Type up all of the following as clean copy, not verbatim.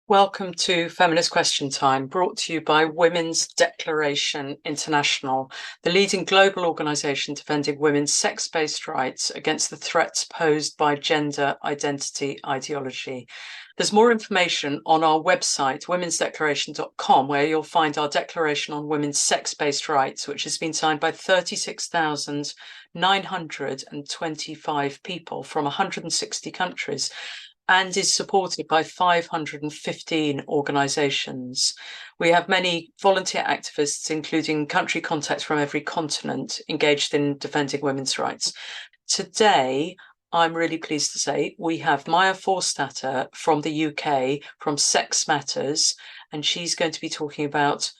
Welcome to Feminist Question Time, brought to you by Women's Declaration International, the leading global organisation defending women's sex-based rights against the threats posed by gender identity ideology. There's more information on our website, womensdeclaration.com, where you'll find our declaration on women's sex-based rights, which has been signed by 36,925 people from 160 countries. And is supported by 515 organisations. We have many volunteer activists, including country contacts from every continent, engaged in defending women's rights. Today, I'm really pleased to say we have Maya Forstater from the UK, from Sex Matters, and she's going to be talking about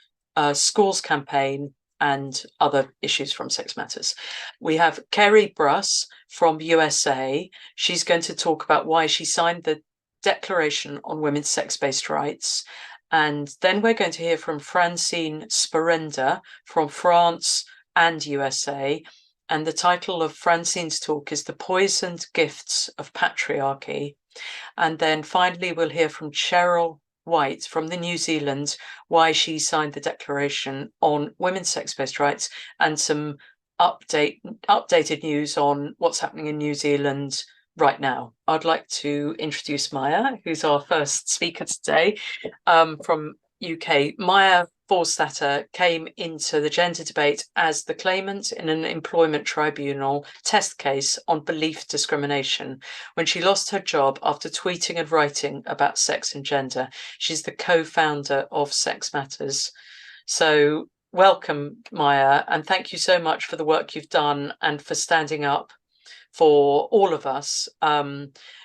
schools campaign and other issues from Sex Matters. We have Kerri Bruss from USA. She's going to talk about why she signed the Declaration on Women's Sex-Based Rights. And then we're going to hear from Francine Sporenda from France and USA. And the title of Francine's talk is The Poisoned Gifts of Patriarchy. And then finally, we'll hear from Sheryl White from the New Zealand, why she signed the Declaration on Women's Sex-Based Rights, and some updated news on what's happening in New Zealand right now. I'd like to introduce Maya, who's our first speaker today, from UK. Maya Forstater came into the gender debate as the claimant in an employment tribunal test case on belief discrimination when she lost her job after tweeting and writing about sex and gender. She's the co-founder of Sex Matters. So welcome, Maya, and thank you so much for the work you've done and for standing up for all of us.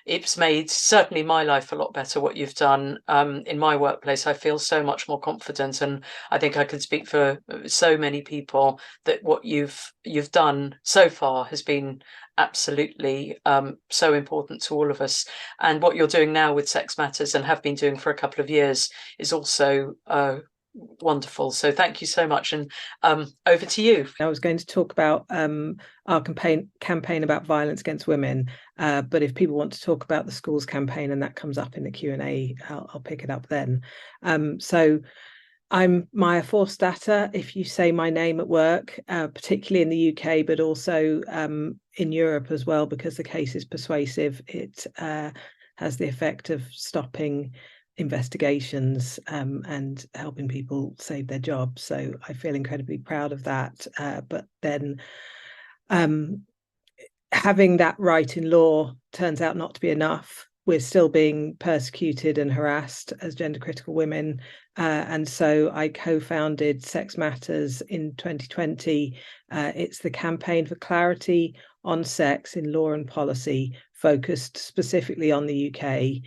It's made certainly my life a lot better, what you've done in my workplace. I feel so much more confident, and I think I can speak for so many people that what you've done so far has been absolutely so important to all of us. And what you're doing now with Sex Matters, and have been doing for a couple of years, is also wonderful. So thank you so much, and over to you. I was going to talk about our campaign about violence against women, but if people want to talk about the schools campaign and that comes up in the Q&A, I'll pick it up then. So I'm Maya Forstater. If you say my name at work, particularly in the UK, but also in Europe as well, because the case is persuasive, it has the effect of stopping investigations and helping people save their jobs. So I feel incredibly proud of that. But then having that right in law turns out not to be enough. We're still being persecuted and harassed as gender critical women. And so I co-founded Sex Matters in 2020. It's the campaign for clarity on sex in law and policy, focused specifically on the UK.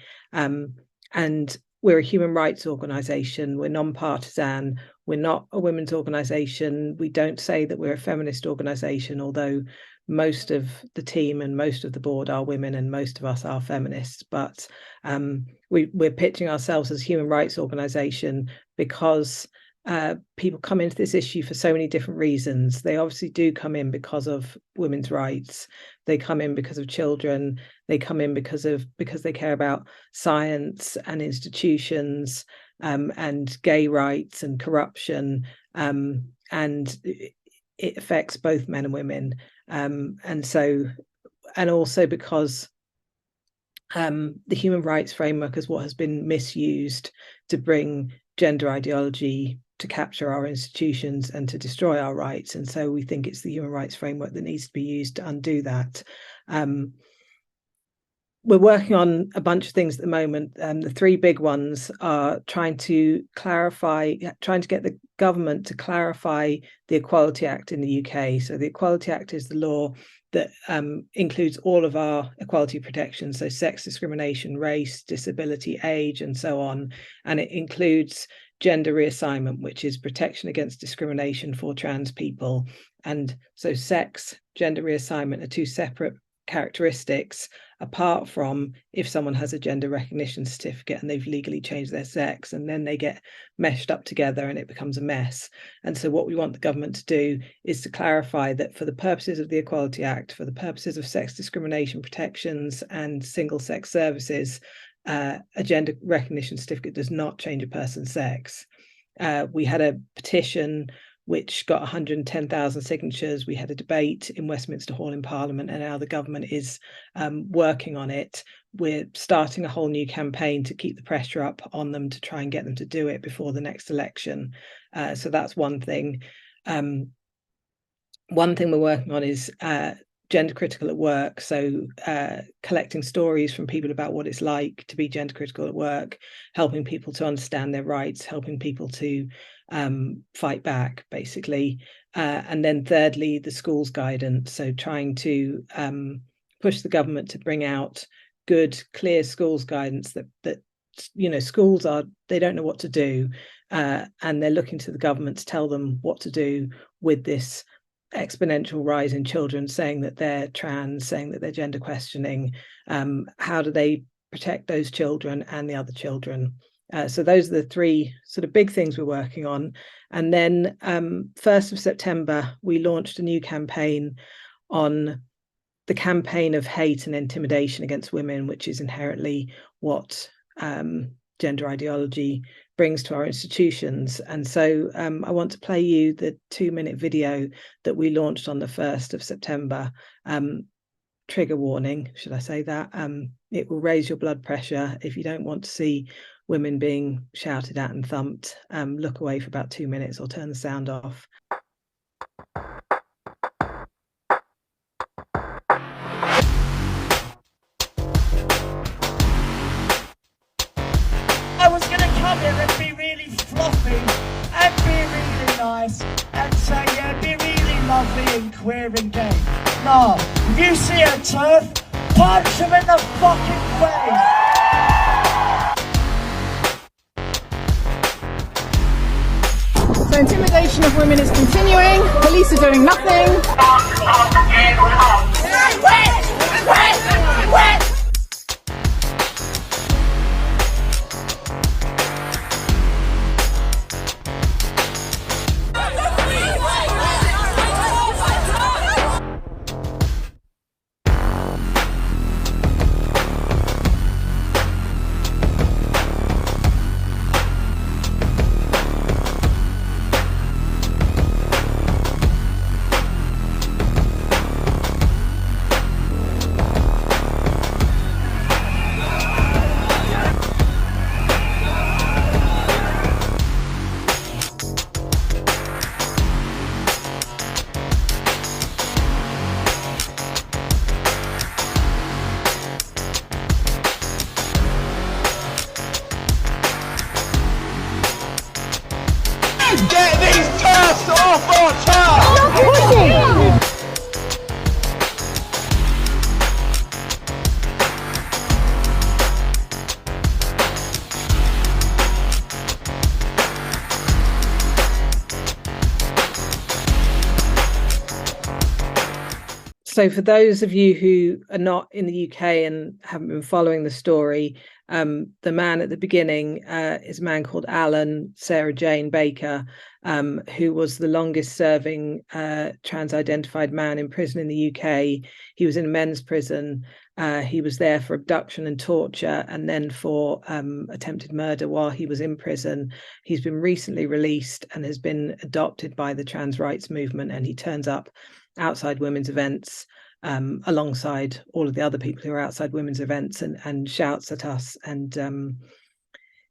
And we're a human rights organisation. We're non-partisan. We're not a women's organisation. We don't say that we're a feminist organisation, although most of the team and most of the board are women and most of us are feminists. But we're pitching ourselves as a human rights organisation because people come into this issue for so many different reasons. They obviously do come in because of women's rights. They come in because of children. They come in because they care about science and institutions and gay rights and corruption. And it affects both men and women. And also because the human rights framework is what has been misused to bring gender ideology to capture our institutions and to destroy our rights. And so we think it's the human rights framework that needs to be used to undo that. We're working on a bunch of things at the moment. The three big ones are trying to get the government to clarify the Equality Act in the UK. So the Equality Act is the law that includes all of our equality protections, so sex discrimination, race, disability, age, and so on. And it includes gender reassignment, which is protection against discrimination for trans people. And so sex, gender reassignment are two separate characteristics, apart from if someone has a gender recognition certificate and they've legally changed their sex, and then they get meshed up together and it becomes a mess. And so what we want the government to do is to clarify that for the purposes of the Equality Act, for the purposes of sex discrimination protections and single sex services, a gender recognition certificate does not change a person's sex. We had a petition which got 110,000 signatures. We had a debate in Westminster Hall in Parliament, and now the government is working on it. We're starting a whole new campaign to keep the pressure up on them to try and get them to do it before the next election. So that's one thing. One thing we're working on is gender critical at work. So collecting stories from people about what it's like to be gender critical at work, helping people to understand their rights, helping people to fight back, basically. And then thirdly, the schools guidance. So trying to push the government to bring out good, clear schools guidance that schools they don't know what to do, and they're looking to the government to tell them what to do with this exponential rise in children saying that they're trans, saying that they're gender questioning. How do they protect those children and the other children? So those are the three sort of big things we're working on. And then 1st of September, we launched a new campaign on the campaign of hate and intimidation against women, which is inherently what gender ideology brings to our institutions. And so I want to play you the 2-minute video that we launched on the 1st of September. Trigger warning, should I say that? It will raise your blood pressure. If you don't want to see women being shouted at and thumped, look away for about 2 minutes or turn the sound off. I was going to come here and be really fluffy and be really nice and say, yeah, be really lovely and queer and gay. No, if you see a turf, punch him in the fucking face. So intimidation of women is continuing. Police are doing nothing. Get these turfs off our turf! So for those of you who are not in the UK and haven't been following the story, the man at the beginning is a man called Alan Sarah Jane Baker, who was the longest serving trans-identified man in prison in the UK. He was in a men's prison. He was there for abduction and torture, and then for attempted murder while he was in prison. He's been recently released and has been adopted by the trans rights movement, and he turns up outside women's events alongside all of the other people who are outside women's events, and shouts at us and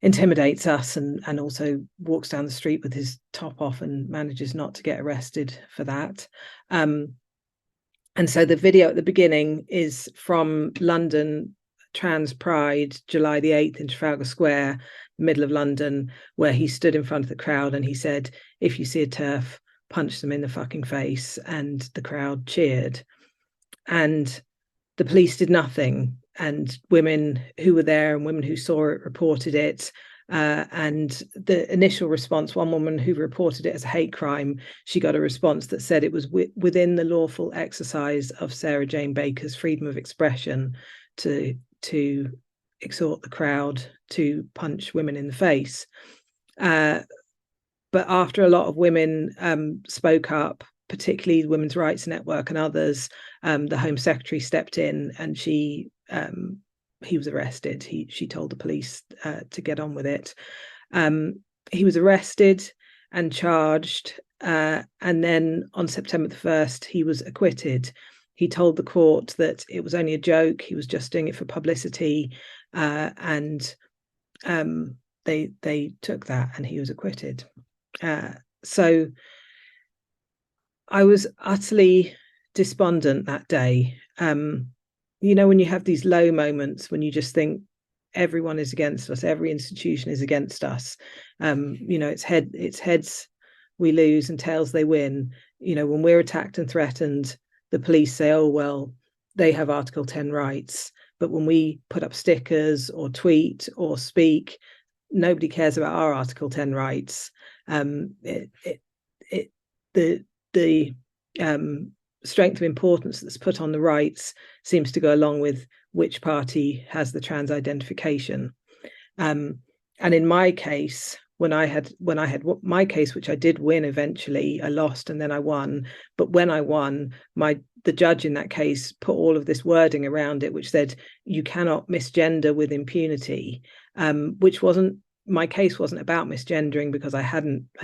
intimidates us, and also walks down the street with his top off and manages not to get arrested for that. And so the video at the beginning is from London Trans Pride, July the 8th in Trafalgar Square, middle of London, where he stood in front of the crowd and he said, "If you see a TERF, punch them in the fucking face," and the crowd cheered. And the police did nothing, and women who were there and women who saw it reported it. And the initial response, one woman who reported it as a hate crime, she got a response that said it was within the lawful exercise of Sarah Jane Baker's freedom of expression to exhort the crowd to punch women in the face. But after a lot of women spoke up, particularly the Women's Rights Network and others, the Home Secretary stepped in, and she he was arrested. She told the police to get on with it. He was arrested and charged, and then on September the 1st, he was acquitted. He told the court that it was only a joke. He was just doing it for publicity, and they took that, and he was acquitted. So I was utterly despondent that day. You know, when you have these low moments, when you just think everyone is against us, every institution is against us. You know, it's heads we lose and tails they win. You know, when we're attacked and threatened, the police say, oh, well, they have Article 10 rights. But when we put up stickers or tweet or speak, nobody cares about our Article 10 rights. The strength of importance that's put on the rights seems to go along with which party has the trans identification. And in my case, when I had my case, which I did win eventually, I lost and then I won. But when I won, the judge in that case put all of this wording around it, which said you cannot misgender with impunity, which wasn't, my case wasn't about misgendering, because I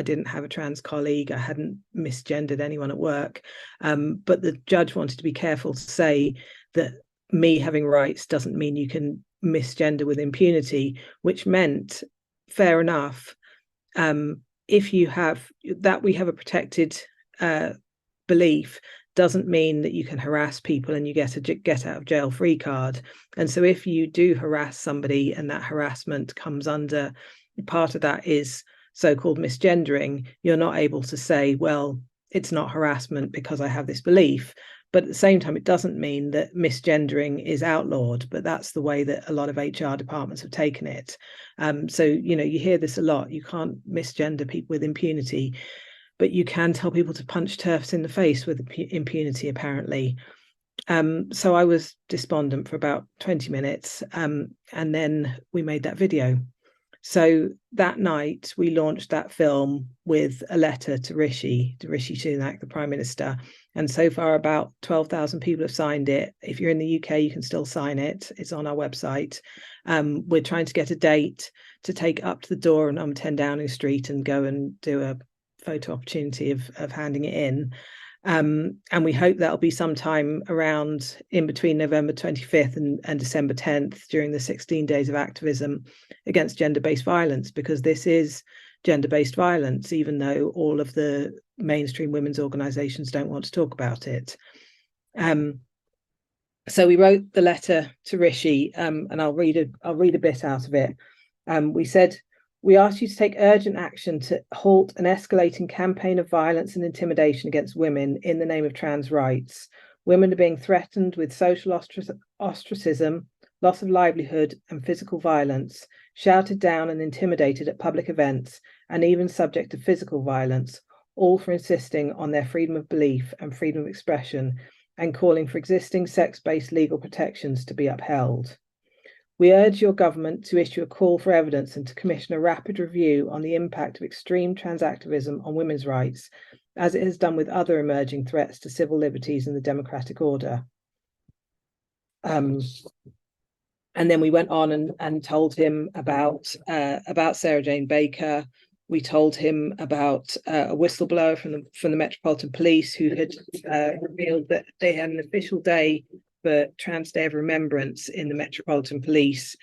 didn't have a trans colleague, I hadn't misgendered anyone at work. But the judge wanted to be careful to say that me having rights doesn't mean you can misgender with impunity, which meant, fair enough, if you have that, we have a protected belief, doesn't mean that you can harass people and you get a get out of jail free card. And so if you do harass somebody and that harassment comes under, part of that is so-called misgendering, you're not able to say, well, it's not harassment because I have this belief. But at the same time, it doesn't mean that misgendering is outlawed, but that's the way that a lot of HR departments have taken it. So, you know, you hear this a lot. You can't misgender people with impunity, but you can tell people to punch TERFs in the face with impunity, apparently. So I was despondent for about 20 minutes, and then we made that video. So that night, we launched that film with a letter to Rishi Sunak, the Prime Minister. And so far, about 12,000 people have signed it. If you're in the UK, you can still sign it. It's on our website. We're trying to get a date to take up to the door on 10 Downing Street and go and do a photo opportunity of handing it in. And we hope that'll be sometime around in between November 25th and December 10th during the 16 days of activism against gender-based violence, because this is gender-based violence, even though all of the mainstream women's organisations don't want to talk about it. So we wrote the letter to Rishi, and I'll read a bit out of it. We said, we ask you to take urgent action to halt an escalating campaign of violence and intimidation against women in the name of trans rights. Women are being threatened with social ostracism, loss of livelihood, and physical violence, shouted down and intimidated at public events, and even subject to physical violence, all for insisting on their freedom of belief and freedom of expression, and calling for existing sex-based legal protections to be upheld. We urge your government to issue a call for evidence and to commission a rapid review on the impact of extreme trans activism on women's rights, as it has done with other emerging threats to civil liberties and the democratic order. And then we went on and told him about Sarah Jane Baker. We told him about a whistleblower from the Metropolitan Police who had revealed that they had an official day for Trans Day of Remembrance in the Metropolitan Police,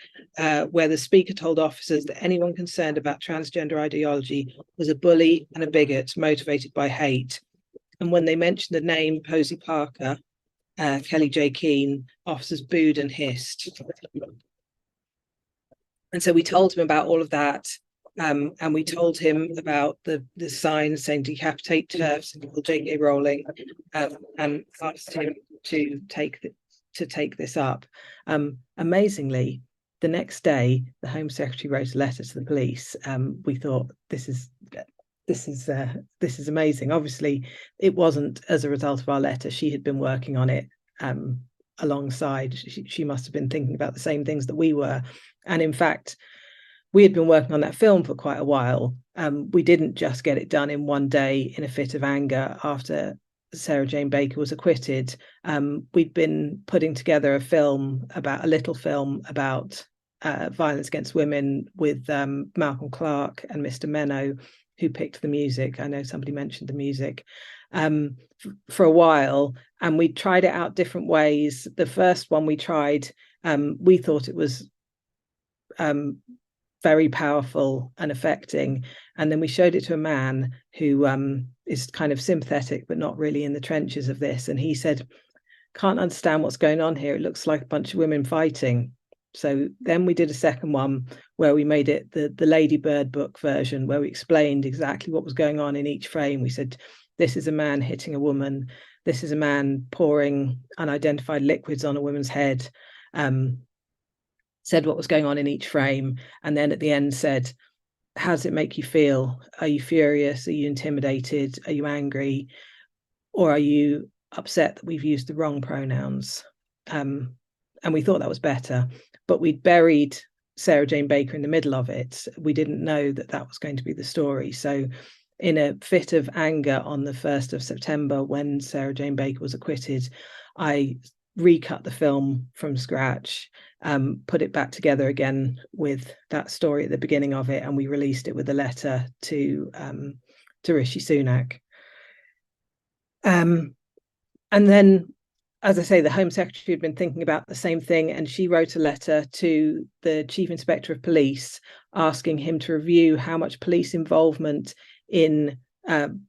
where the speaker told officers that anyone concerned about transgender ideology was a bully and a bigot motivated by hate. And when they mentioned the name Posey Parker, Kelly J. Keane, officers booed and hissed. And so we told him about all of that. And we told him about the signs saying decapitate TERFs and J.K. Rowling, and asked him to take this up. Amazingly, the next day, the Home Secretary wrote a letter to the police. We thought, this is amazing. Obviously, it wasn't as a result of our letter. She had been working on it alongside. She must have been thinking about the same things that we were. And in fact, we had been working on that film for quite a while. We didn't just get it done in one day in a fit of anger after Sarah Jane Baker was acquitted, we'd been putting together a little film about violence against women with Malcolm Clark and Mr. Menno, who picked the music. I know somebody mentioned the music, for a while, and we tried it out different ways. The first one we tried, we thought it was very powerful and affecting, and then we showed it to a man who is kind of sympathetic but not really in the trenches of this, and he said, can't understand what's going on here, it looks like a bunch of women fighting. So then we did a second one where we made it the Lady Bird book version, where we explained exactly what was going on in each frame. We said, this is a man hitting a woman, this is a man pouring unidentified liquids on a woman's head, said what was going on in each frame, and then at the end said, how does it make you feel? Are you furious? Are you intimidated? Are you angry? Or are you upset that we've used the wrong pronouns? And we thought that was better, but we'd buried Sarah Jane Baker in the middle of it. We didn't know that that was going to be the story. So in a fit of anger on the 1st of September, when Sarah Jane Baker was acquitted, I recut the film from scratch, put it back together again with that story at the beginning of it, and we released it with a letter to Rishi Sunak. And then, as I say, the Home Secretary had been thinking about the same thing, and she wrote a letter to the Chief Inspector of Police asking him to review how much police involvement in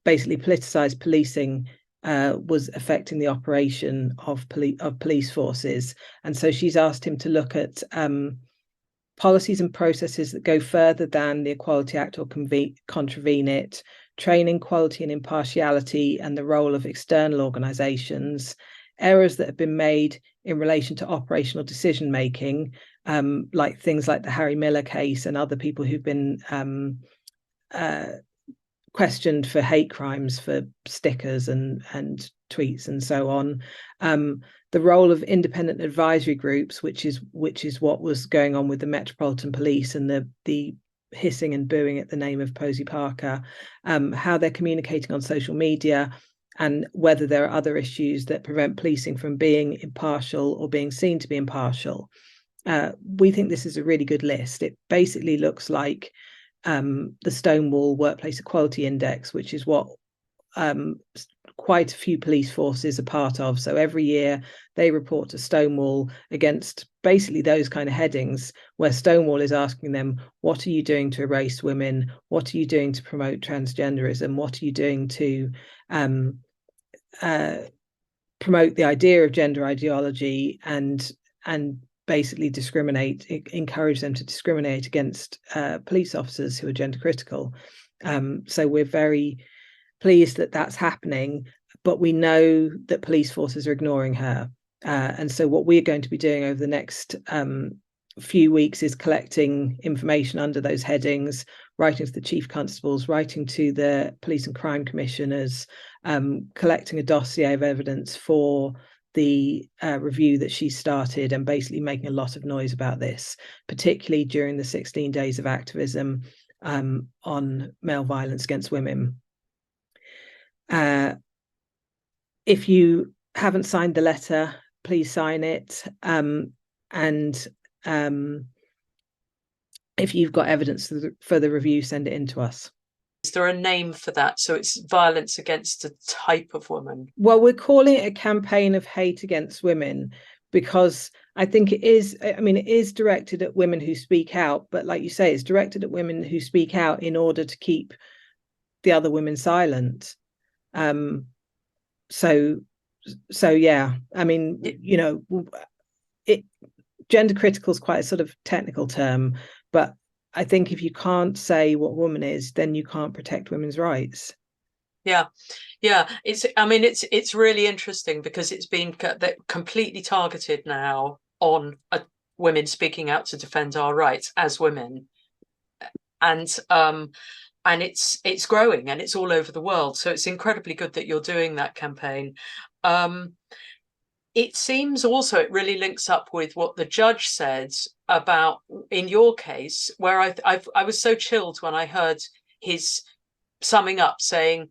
basically politicised policing was affecting the operation of police forces. And so she's asked him to look at policies and processes that go further than the Equality Act or contravene it, training, quality and impartiality, and the role of external organisations, errors that have been made in relation to operational decision making, like things like the Harry Miller case and other people who've been questioned for hate crimes, for stickers and tweets and so on. The role of independent advisory groups, which is what was going on with the Metropolitan Police and the hissing and booing at the name of Posey Parker, how they're communicating on social media, and whether there are other issues that prevent policing from being impartial or being seen to be impartial. We think this is a really good list. It basically looks like the Stonewall Workplace Equality Index, which is what quite a few police forces are part of. So every year they report to Stonewall against basically those kind of headings, where Stonewall is asking them, what are you doing to erase women? What are you doing to promote transgenderism? What are you doing to promote the idea of gender ideology and basically encourage them to discriminate against police officers who are gender critical. So we're very pleased that that's happening, but we know that police forces are ignoring her. And so what we're going to be doing over the next few weeks is collecting information under those headings, writing to the chief constables, writing to the police and crime commissioners, collecting a dossier of evidence for the review that she started, and basically making a lot of noise about this, particularly during the 16 days of activism on male violence against women. If you haven't signed the letter, please sign it. And if you've got evidence for the review, send it in to us. Is there a name for that? So it's violence against a type of woman? Well, we're calling it a campaign of hate against women because I think it is, I mean, it is directed at women who speak out, but like you say, it's directed at women who speak out in order to keep the other women silent. So yeah, I mean, you know, gender critical is quite a sort of technical term, but I think if you can't say what woman is, then you can't protect women's rights. Yeah. It's really interesting because it's been completely targeted now on women speaking out to defend our rights as women, and it's growing and it's all over the world. So it's incredibly good that you're doing that campaign. It seems also it really links up with what the judge said about, in your case, where I was so chilled when I heard his summing up saying,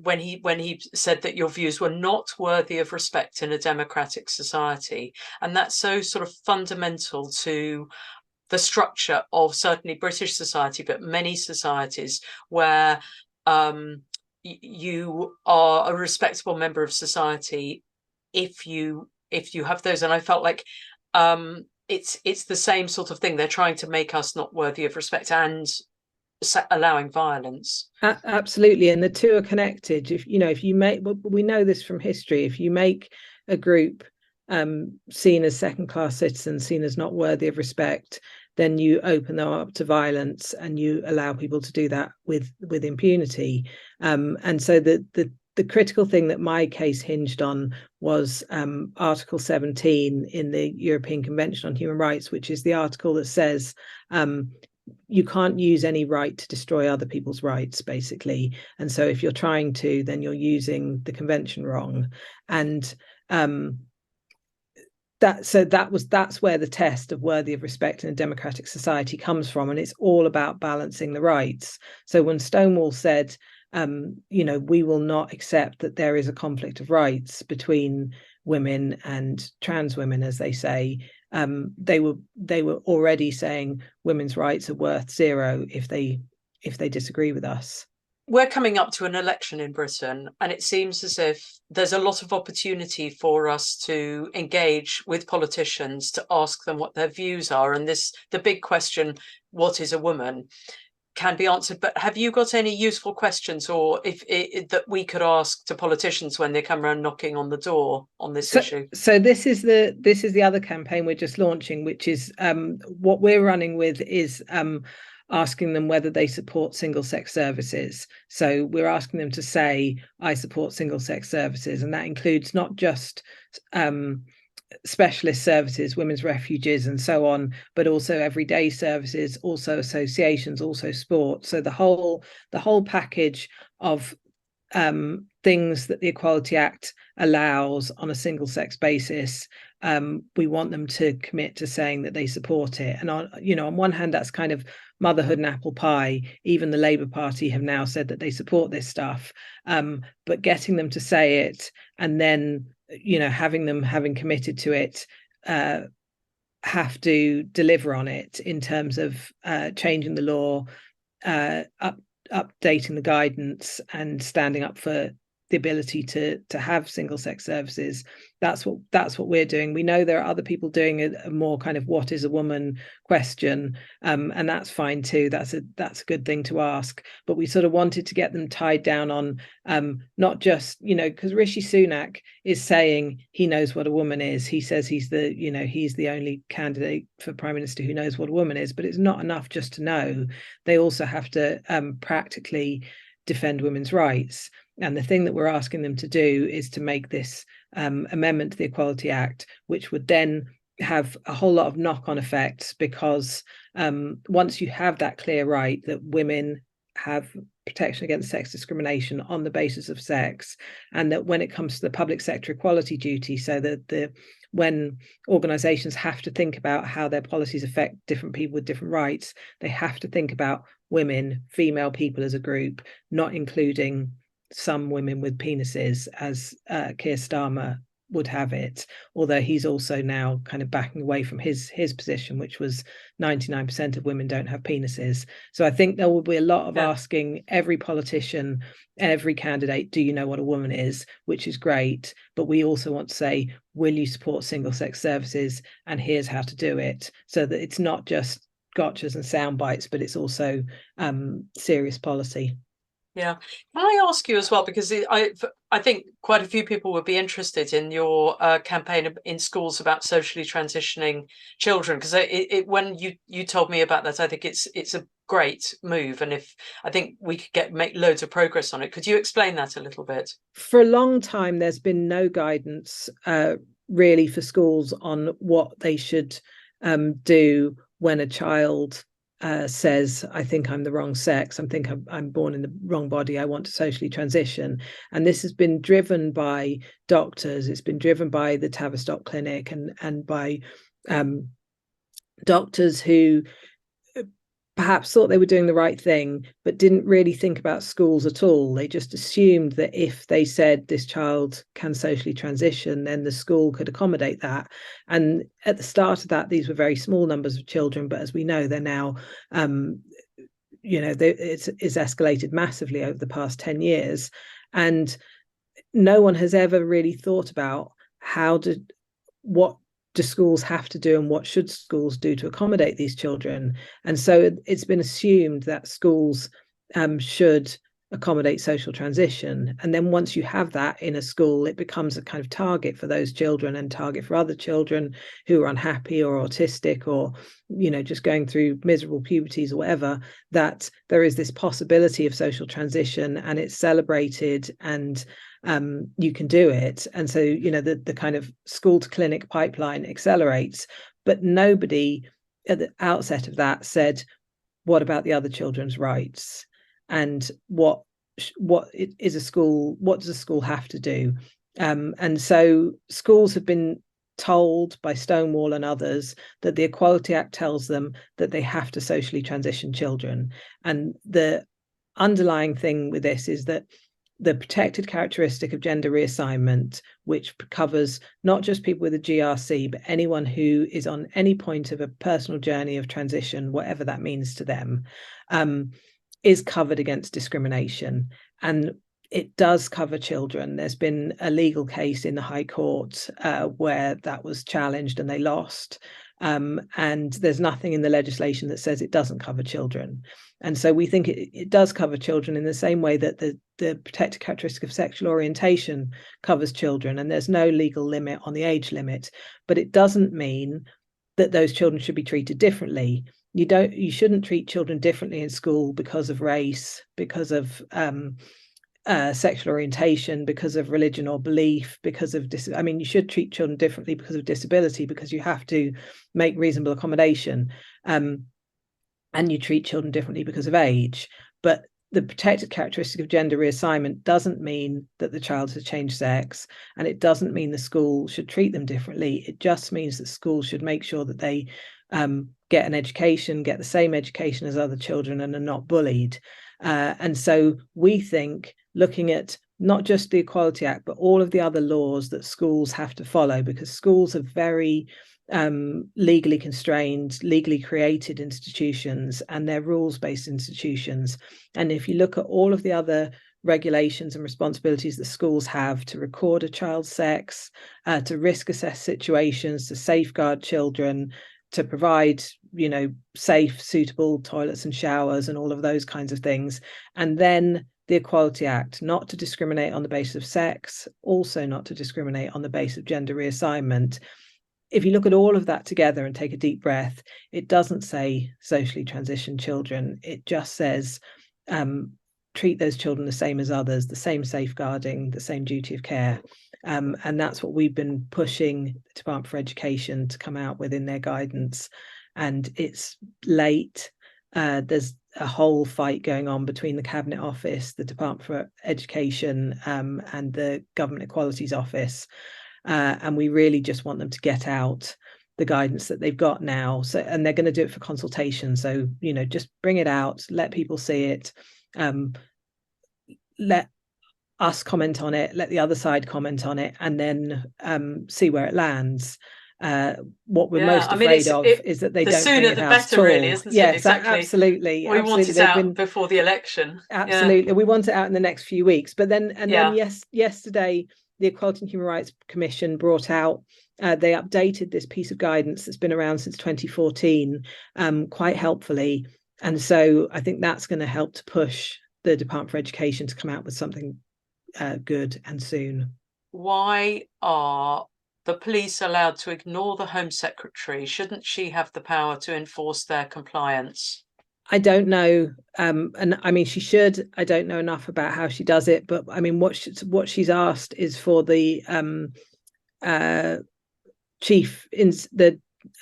when he said that your views were not worthy of respect in a democratic society. And that's so sort of fundamental to the structure of certainly British society, but many societies where you are a respectable member of society if you have those. And I felt like it's the same sort of thing. They're trying to make us not worthy of respect and allowing violence. Absolutely, and the two are connected. If you make, we know this from history, if you make a group seen as second-class citizens, seen as not worthy of respect, then you open them up to violence and you allow people to do that with impunity. And so the critical thing that my case hinged on was Article 17 in the European Convention on Human Rights, which is the article that says you can't use any right to destroy other people's rights, basically. And so if you're trying to, then you're using the convention wrong. And that's where the test of worthy of respect in a democratic society comes from. And it's all about balancing the rights. So when Stonewall said, we will not accept that there is a conflict of rights between women and trans women, as they say, they were already saying women's rights are worth zero if they disagree with us. We're coming up to an election in Britain, and it seems as if there's a lot of opportunity for us to engage with politicians, to ask them what their views are. And the big question, what is a woman, can be answered. But have you got any useful questions or that we could ask to politicians when they come around knocking on the door on this issue? So this is the other campaign we're just launching, which is what we're running with is asking them whether they support single-sex services. So we're asking them to say, I support single-sex services, and that includes not just specialist services, women's refuges and so on, but also everyday services, also associations, also sport. So the whole package of things that the Equality Act allows on a single-sex basis, we want them to commit to saying that they support it. And on one hand, that's kind of motherhood and apple pie. Even the Labour Party have now said that they support this stuff, but getting them to say it and then having committed to it, have to deliver on it in terms of changing the law, updating the guidance, and standing up for the ability to have single-sex services. That's what we're doing. We know there are other people doing a more kind of what is a woman question, and that's fine too. That's a good thing to ask. But we sort of wanted to get them tied down on not just, because Rishi Sunak is saying he knows what a woman is. He says he's the only candidate for Prime Minister who knows what a woman is. But it's not enough just to know. They also have to practically defend women's rights. And the thing that we're asking them to do is to make this amendment to the Equality Act, which would then have a whole lot of knock-on effects, because once you have that clear right that women have protection against sex discrimination on the basis of sex, and that when it comes to the public sector equality duty, so that when organizations have to think about how their policies affect different people with different rights, they have to think about women, female people as a group, not including some women with penises, as Keir Starmer would have it, although he's also now kind of backing away from his position, which was 99% of women don't have penises. So I think there will be a lot of asking every politician, every candidate, do you know what a woman is, which is great, but we also want to say, will you support single-sex services, and here's how to do it, so that it's not just gotchas and sound bites, but it's also serious policy. Yeah. Can I ask you as well, because I think quite a few people would be interested in your campaign in schools about socially transitioning children, because when you told me about that, I think it's a great move, and I think we could make loads of progress on it. Could you explain that a little bit? For a long time, there's been no guidance really for schools on what they should do when a child says, I think I'm the wrong sex, I think I'm born in the wrong body, I want to socially transition. And this has been driven by doctors, it's been driven by the Tavistock Clinic and by doctors who perhaps thought they were doing the right thing, but didn't really think about schools at all. They just assumed that if they said this child can socially transition, then the school could accommodate that. And at the start of that, these were very small numbers of children, but as we know, they're now, it's escalated massively over the past 10 years. And no one has ever really thought about what do schools have to do and what should schools do to accommodate these children. And so it's been assumed that schools should accommodate social transition. And then once you have that in a school, it becomes a kind of target for those children and target for other children who are unhappy or autistic or, just going through miserable puberties or whatever, that there is this possibility of social transition and it's celebrated and you can do it. And so, the kind of school to clinic pipeline accelerates, but nobody at the outset of that said, what about the other children's rights? And what does a school have to do? And so schools have been told by Stonewall and others that the Equality Act tells them that they have to socially transition children. And the underlying thing with this is that the protected characteristic of gender reassignment, which covers not just people with a GRC, but anyone who is on any point of a personal journey of transition, whatever that means to them, is covered against discrimination. And it does cover children. There's been a legal case in the High Court where that was challenged and they lost. And there's nothing in the legislation that says it doesn't cover children. And so we think it does cover children in the same way that the protected characteristic of sexual orientation covers children, and there's no legal limit on the age limit. But it doesn't mean that those children should be treated differently. You shouldn't treat children differently in school because of race, because of sexual orientation, because of religion or belief, because of you should treat children differently because of disability, because you have to make reasonable accommodation, and you treat children differently because of age. But the protected characteristic of gender reassignment doesn't mean that the child has changed sex, and it doesn't mean the school should treat them differently. It just means that schools should make sure that they get an education, get the same education as other children, and are not bullied. And so we think, looking at not just the Equality Act, but all of the other laws that schools have to follow, because schools are very legally constrained, legally created institutions, and they're rules-based institutions. And if you look at all of the other regulations and responsibilities that schools have to record a child's sex, to risk assess situations, to safeguard children, to provide, safe, suitable toilets and showers and all of those kinds of things. And then the Equality Act, not to discriminate on the basis of sex, also not to discriminate on the basis of gender reassignment. If you look at all of that together and take a deep breath, it doesn't say socially transition children. It just says treat those children the same as others, the same safeguarding, the same duty of care. And that's what we've been pushing the Department for Education to come out with in their guidance. And it's late. There's a whole fight going on between the Cabinet Office, the Department for Education, and the Government Equalities Office. And we really just want them to get out the guidance that they've got now. So, and they're going to do it for consultation. So, just bring it out, let people see it, let us comment on it, let the other side comment on it, and then see where it lands. What we're most afraid of is that they don't bring it out at all. The sooner the better, really, isn't it? Yes, exactly. Absolutely. We want it out before the election. Absolutely. We want it out in the next few weeks. But then, yesterday, the Equality and Human Rights Commission brought out, they updated this piece of guidance that's been around since 2014 quite helpfully. And so I think that's going to help to push the Department for Education to come out with something good and soon. Why are the police allowed to ignore the Home Secretary? Shouldn't she have the power to enforce their compliance? I don't know. And I mean, she should. I don't know enough about how she does it. But I mean, what she's asked is for the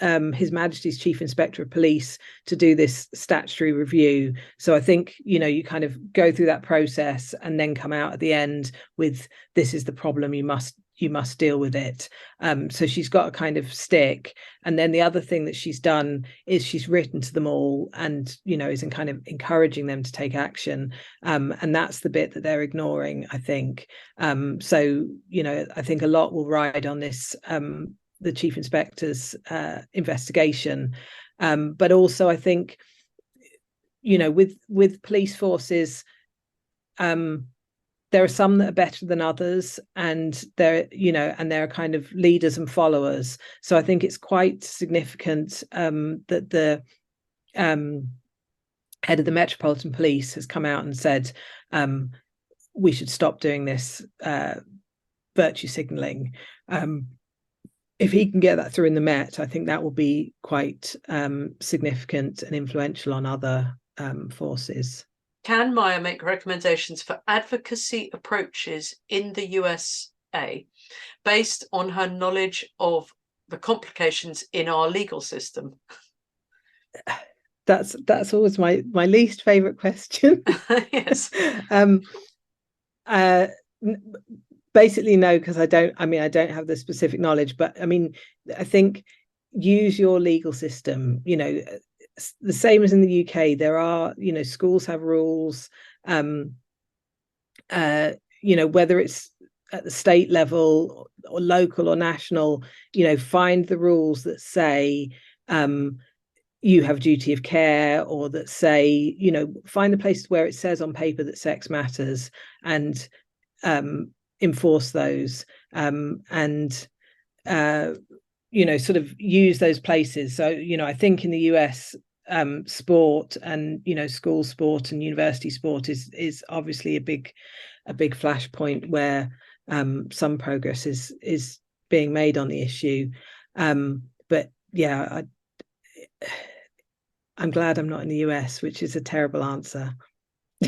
His Majesty's Chief Inspector of Police to do this statutory review. So I think, you kind of go through that process and then come out at the end with, this is the problem, you must you must deal with it. So she's got a kind of stick. And then the other thing that she's done is she's written to them all and, you know, is in kind of encouraging them to take action. And that's the bit that they're ignoring, I think. So, you know, I think a lot will ride on this, the Chief Inspector's investigation. But also, I think, you know, with police forces, there are some that are better than others, and they're, you know, and they're kind of leaders and followers. So I think it's quite significant that the head of the Metropolitan Police has come out and said we should stop doing this virtue signalling. If he can get that through in the Met, I think that will be quite significant and influential on other forces. Can Maya make recommendations for advocacy approaches in the USA based on her knowledge of the complications in our legal system? That's always my least favorite question. Yes. Basically no, because I don't have the specific knowledge, but I mean, I think use your legal system. You know, the same as in the UK, there are, you know, schools have rules, you know, whether it's at the state level or local or national, you know, find the rules that say you have duty of care, or that say, you know, find the places where it says on paper that sex matters, and enforce those, and you know, sort of use those places. So, you know, I think in the US, sport and, you know, school sport and university sport is obviously a big flashpoint where some progress is being made on the issue. But yeah, I'm glad I'm not in the US, which is a terrible answer.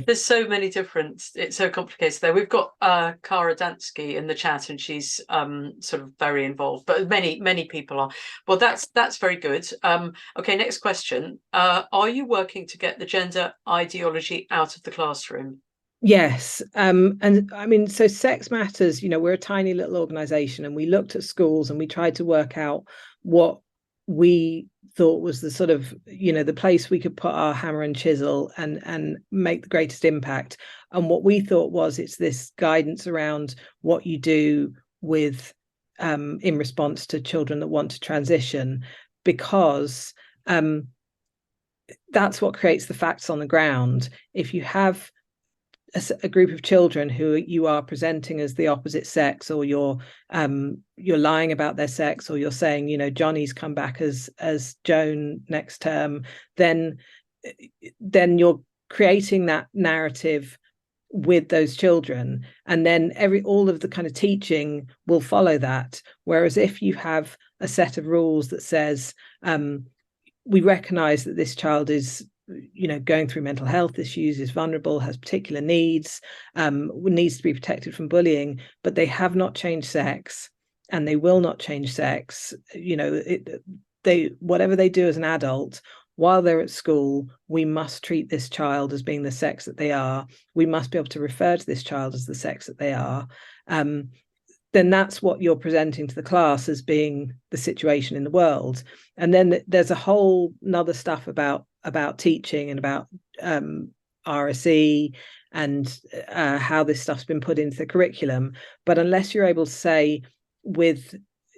There's so many different, it's so complicated there. We've got Kara Dansky in the chat, and she's sort of very involved, but many people are. Well, that's very good. Okay, next question. Are you working to get the gender ideology out of the classroom? Yes. And I mean, so Sex Matters, you know, we're a tiny little organization, and we looked at schools and we tried to work out what we thought was the sort of, you know, the place we could put our hammer and chisel and make the greatest impact. And what we thought was, it's this guidance around what you do with in response to children that want to transition, because that's what creates the facts on the ground. If you have a group of children who you are presenting as the opposite sex, or you're lying about their sex, or you're saying, you know, Johnny's come back as Joan next term, then you're creating that narrative with those children, and then all of the kind of teaching will follow that. Whereas if you have a set of rules that says, we recognize that this child is, you know, going through mental health issues, is vulnerable, has particular needs, needs to be protected from bullying, but they have not changed sex, and they will not change sex. You know, whatever they do as an adult, while they're at school, we must treat this child as being the sex that they are. We must be able to refer to this child as the sex that they are. Then that's what you're presenting to the class as being the situation in the world. And then there's a whole nother stuff about teaching and about RSE and how this stuff's been put into the curriculum. But unless you're able to say, with,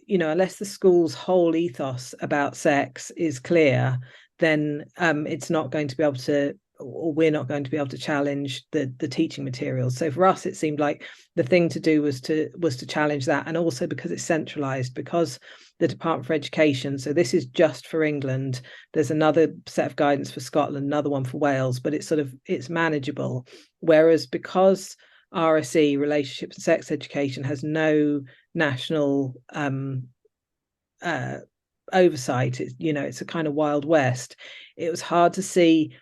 you know, unless the school's whole ethos about sex is clear, then it's not going to be able to, or we're not going to be able to challenge the teaching materials. So for us, it seemed like the thing to do was to challenge that. And also because it's centralized, because the Department for Education, so this is just for England, there's another set of guidance for Scotland, another one for Wales, but it's manageable. Whereas because RSE, relationships and sex education, has no national oversight, it's a kind of Wild West, it was hard to see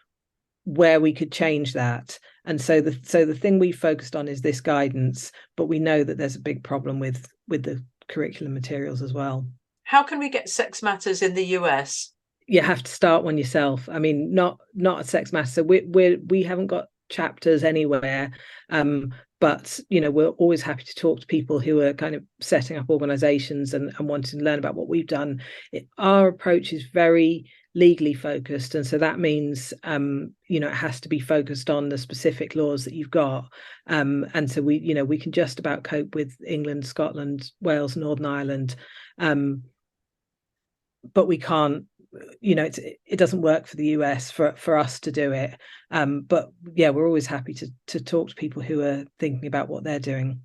where we could change that. And so the thing we focused on is this guidance, but we know that there's a big problem with the curriculum materials as well. How can we get Sex Matters in the US? You have to start one yourself. I mean, not at Sex Matters. So we haven't got chapters anywhere, but we're always happy to talk to people who are kind of setting up organizations and wanting to learn about what we've done. Our approach is very legally focused, and so that means it has to be focused on the specific laws that you've got, and so we can just about cope with England, Scotland, Wales, Northern Ireland, but we can't, it doesn't work for the US for us to do it. But yeah, we're always happy to talk to people who are thinking about what they're doing.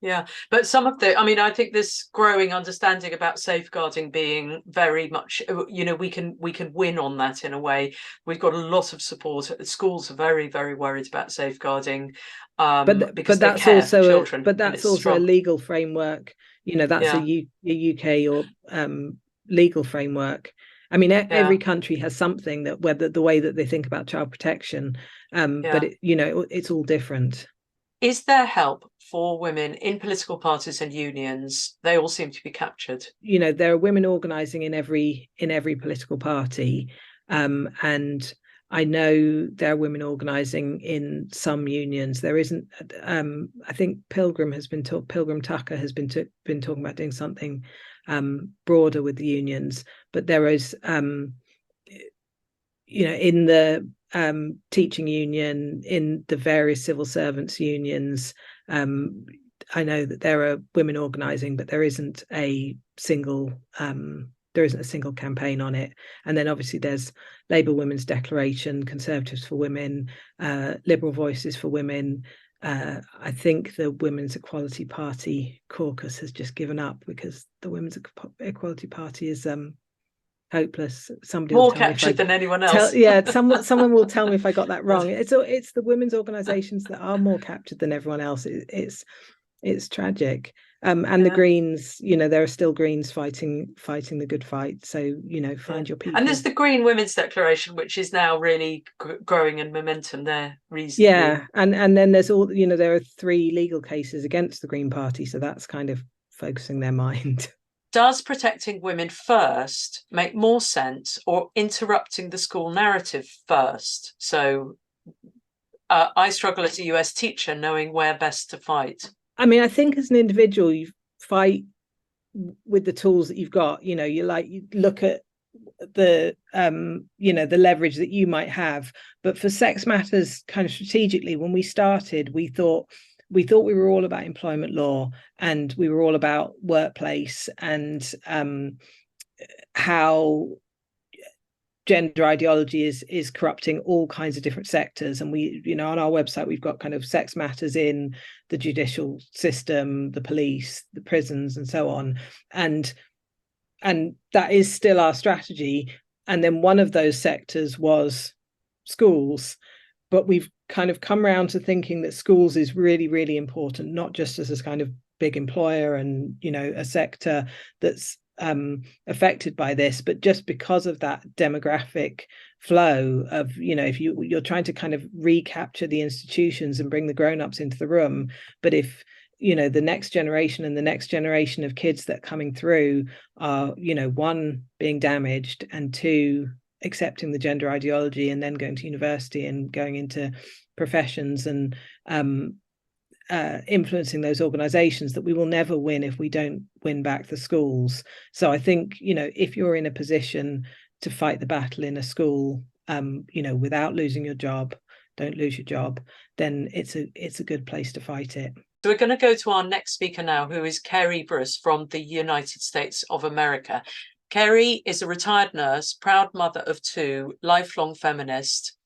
Yeah, but some of I think this growing understanding about safeguarding being very much, we can win on that in a way. We've got a lot of support. Schools are very, very worried about safeguarding, because that's they care also for children. But that's also strong. A legal framework. That's a UK or legal framework. I mean, every country has something that, whether the way that they think about child protection, but it's all different. Is there help for women in political parties and unions? They all seem to be captured. There are women organising in every political party, and I know there are women organising in some unions. There isn't. I think Pilgrim Tucker has been talking about doing something broader with the unions, but there is, in the teaching union, in the various civil servants unions, I know that there are women organising, but there isn't a single campaign on it. And then obviously there's Labour Women's Declaration, Conservatives for Women, Liberal Voices for Women. I think the Women's Equality Party caucus has just given up because the Women's Equality Party is hopeless. Somebody more captured than anyone else. Someone will tell me if I got that wrong. It's the women's organisations that are more captured than everyone else. It's tragic. And the Greens, there are still Greens fighting the good fight. So find your people. And there's the Green Women's Declaration, which is now really growing in momentum there reasonably. Yeah, and then there's all there are 3 legal cases against the Green Party, so that's kind of focusing their mind. Does protecting women first make more sense, or interrupting the school narrative first? So I struggle as a US teacher knowing where best to fight. I mean, I think as an individual, you fight with the tools that you've got. You look at the the leverage that you might have. But for Sex Matters, kind of strategically, when we started, we thought we were all about employment law, and we were all about workplace, and how gender ideology is corrupting all kinds of different sectors. And we, on our website, we've got kind of sex matters in the judicial system, the police, the prisons, and so on. And that is still our strategy. And then one of those sectors was schools. But we've kind of come around to thinking that schools is really, really important, not just as this kind of big employer and, a sector that's affected by this, but just because of that demographic flow of, if you're trying to kind of recapture the institutions and bring the grown-ups into the room, but if the next generation and the next generation of kids that are coming through are, 1, being damaged, and 2, accepting the gender ideology, and then going to university and going into professions and influencing those organizations, that we will never win if we don't win back the schools. So I think, if you're in a position to fight the battle in a school, without losing your job, don't lose your job, then it's a good place to fight it. So we're going to go to our next speaker now, who is Kerri Bruss from the United States of America. Kerri is a retired nurse, proud mother of 2, lifelong feminist.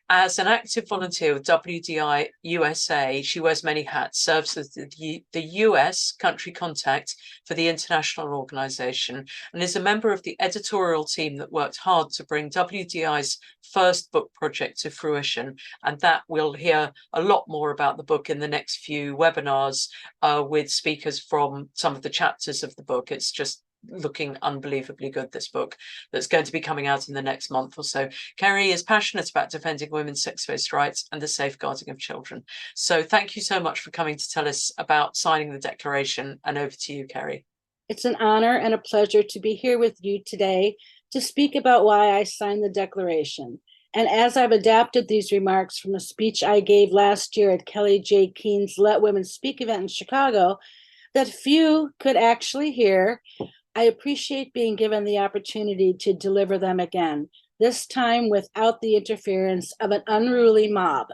As an active volunteer with WDI USA, she wears many hats, serves as the US country contact for the international organization, and is a member of the editorial team that worked hard to bring WDI's first book project to fruition. And that we'll hear a lot more about the book in the next few webinars with speakers from some of the chapters of the book. It's just looking unbelievably good, this book that's going to be coming out in the next month or so. Kerri is passionate about defending women's sex-based rights and the safeguarding of children. So thank you so much for coming to tell us about signing the declaration, and over to you, Kerri. It's an honor and a pleasure to be here with you today to speak about why I signed the declaration. And as I've adapted these remarks from a speech I gave last year at Kelly J. Keene's Let Women Speak event in Chicago that few could actually hear, I appreciate being given the opportunity to deliver them again, this time without the interference of an unruly mob.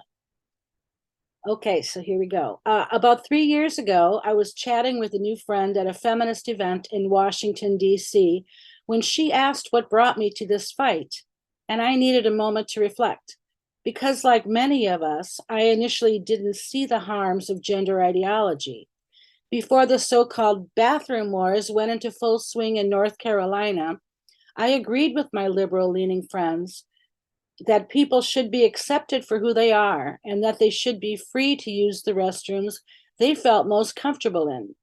Okay, so here we go. About 3 years ago, I was chatting with a new friend at a feminist event in Washington, D.C., when she asked what brought me to this fight, and I needed a moment to reflect. Because like many of us, I initially didn't see the harms of gender ideology. Before the so-called bathroom wars went into full swing in North Carolina, I agreed with my liberal-leaning friends that people should be accepted for who they are and that they should be free to use the restrooms they felt most comfortable in.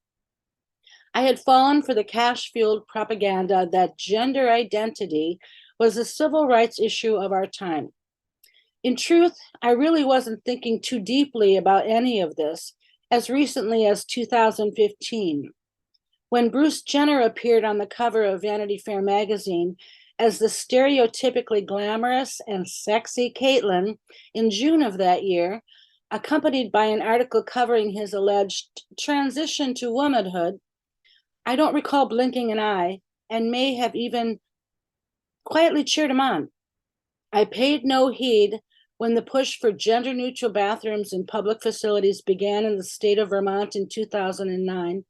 I had fallen for the cash-fueled propaganda that gender identity was a civil rights issue of our time. In truth, I really wasn't thinking too deeply about any of this as recently as 2015, when Bruce Jenner appeared on the cover of Vanity Fair magazine as the stereotypically glamorous and sexy Caitlyn in June of that year, accompanied by an article covering his alleged transition to womanhood, I don't recall blinking an eye and may have even quietly cheered him on. I paid no heed when the push for gender-neutral bathrooms in public facilities began in the state of Vermont in 2009,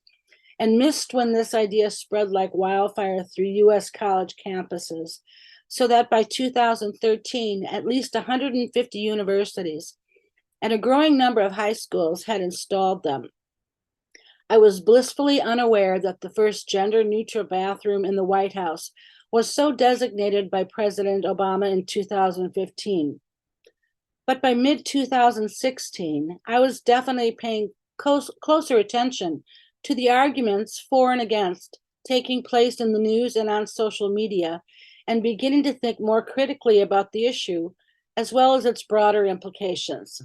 and missed when this idea spread like wildfire through US college campuses, so that by 2013, at least 150 universities and a growing number of high schools had installed them. I was blissfully unaware that the first gender-neutral bathroom in the White House was so designated by President Obama in 2015. But by mid-2016, I was definitely paying closer attention to the arguments for and against taking place in the news and on social media, and beginning to think more critically about the issue, as well as its broader implications.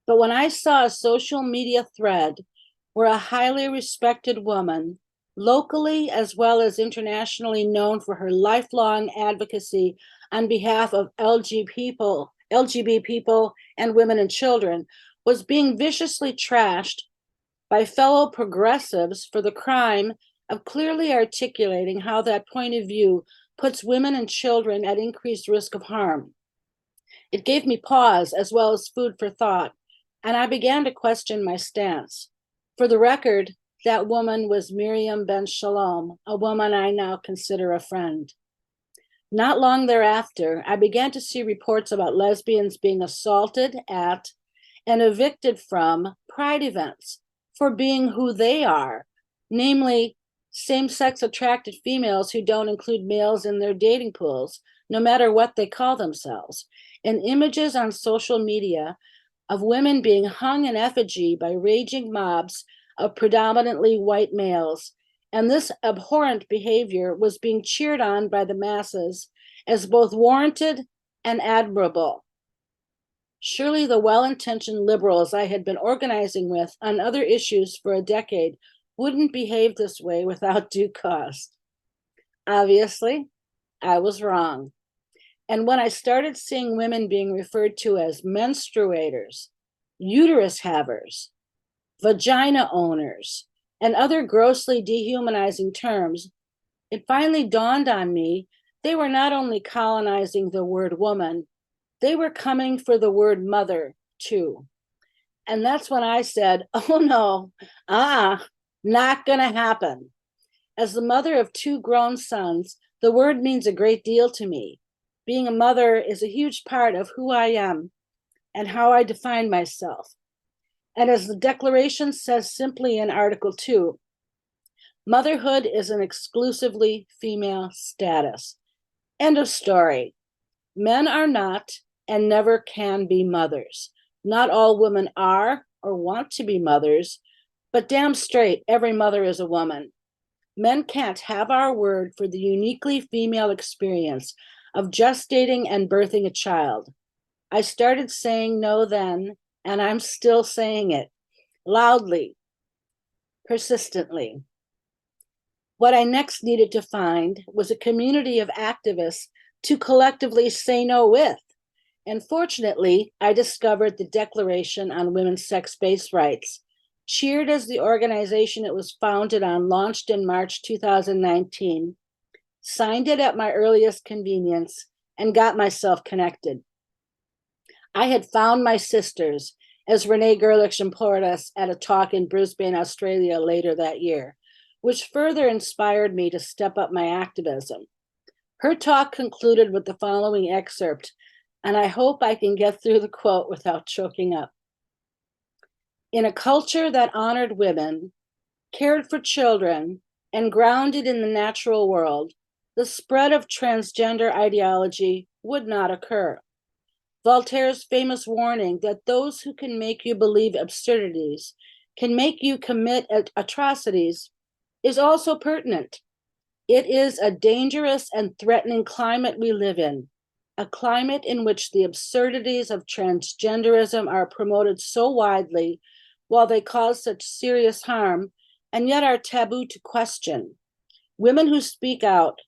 But when I saw a social media thread where a highly respected woman, locally as well as internationally known for her lifelong advocacy on behalf of LGBT people and women and children, was being viciously trashed by fellow progressives for the crime of clearly articulating how that point of view puts women and children at increased risk of harm. It gave me pause as well as food for thought, and I began to question my stance. For the record, that woman was Miriam Ben Shalom, a woman I now consider a friend. Not long thereafter, I began to see reports about lesbians being assaulted at and evicted from pride events for being who they are, namely same-sex attracted females who don't include males in their dating pools, no matter what they call themselves, and images on social media of women being hung in effigy by raging mobs of predominantly white males. And this abhorrent behavior was being cheered on by the masses as both warranted and admirable. Surely the well-intentioned liberals I had been organizing with on other issues for a decade wouldn't behave this way without due cost. Obviously, I was wrong. And when I started seeing women being referred to as menstruators, uterus havers, vagina owners, and other grossly dehumanizing terms, it finally dawned on me they were not only colonizing the word woman, they were coming for the word mother too. And that's when I said, oh no, not gonna happen. As the mother of 2 grown sons, the word means a great deal to me. Being a mother is a huge part of who I am and how I define myself. And as the Declaration says simply in Article 2, motherhood is an exclusively female status. End of story. Men are not and never can be mothers. Not all women are or want to be mothers, but damn straight, every mother is a woman. Men can't have our word for the uniquely female experience of gestating and birthing a child. I started saying no then, and I'm still saying it loudly, persistently. What I next needed to find was a community of activists to collectively say no with. And fortunately, I discovered the Declaration on Women's Sex-Based Rights, cheered as the organization it was founded on, launched in March 2019, signed it at my earliest convenience, and got myself connected. I had found my sisters, as Renee Gerlich implored us at a talk in Brisbane, Australia later that year, which further inspired me to step up my activism. Her talk concluded with the following excerpt, and I hope I can get through the quote without choking up. In a culture that honored women, cared for children, and grounded in the natural world, the spread of transgender ideology would not occur. Voltaire's famous warning that those who can make you believe absurdities can make you commit atrocities is also pertinent. It is a dangerous and threatening climate we live in, a climate in which the absurdities of transgenderism are promoted so widely while they cause such serious harm and yet are taboo to question. Women who speak out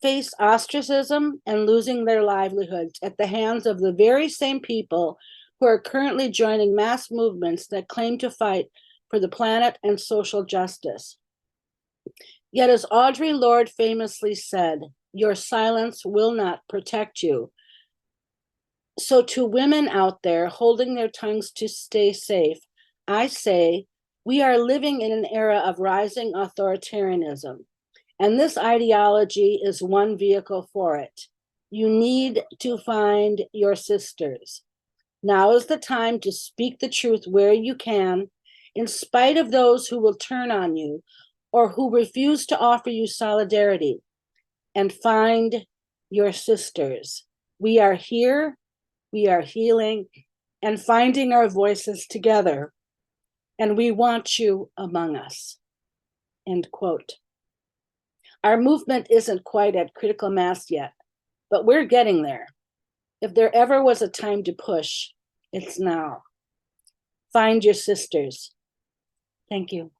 face ostracism and losing their livelihoods at the hands of the very same people who are currently joining mass movements that claim to fight for the planet and social justice. Yet, as Audre Lorde famously said, your silence will not protect you. So to women out there holding their tongues to stay safe, I say, we are living in an era of rising authoritarianism, and this ideology is one vehicle for it. You need to find your sisters. Now is the time to speak the truth where you can, in spite of those who will turn on you or who refuse to offer you solidarity, and find your sisters. We are here, we are healing, and finding our voices together, and we want you among us. End quote. Our movement isn't quite at critical mass yet, but we're getting there. If there ever was a time to push, it's now. Find your sisters. Thank you.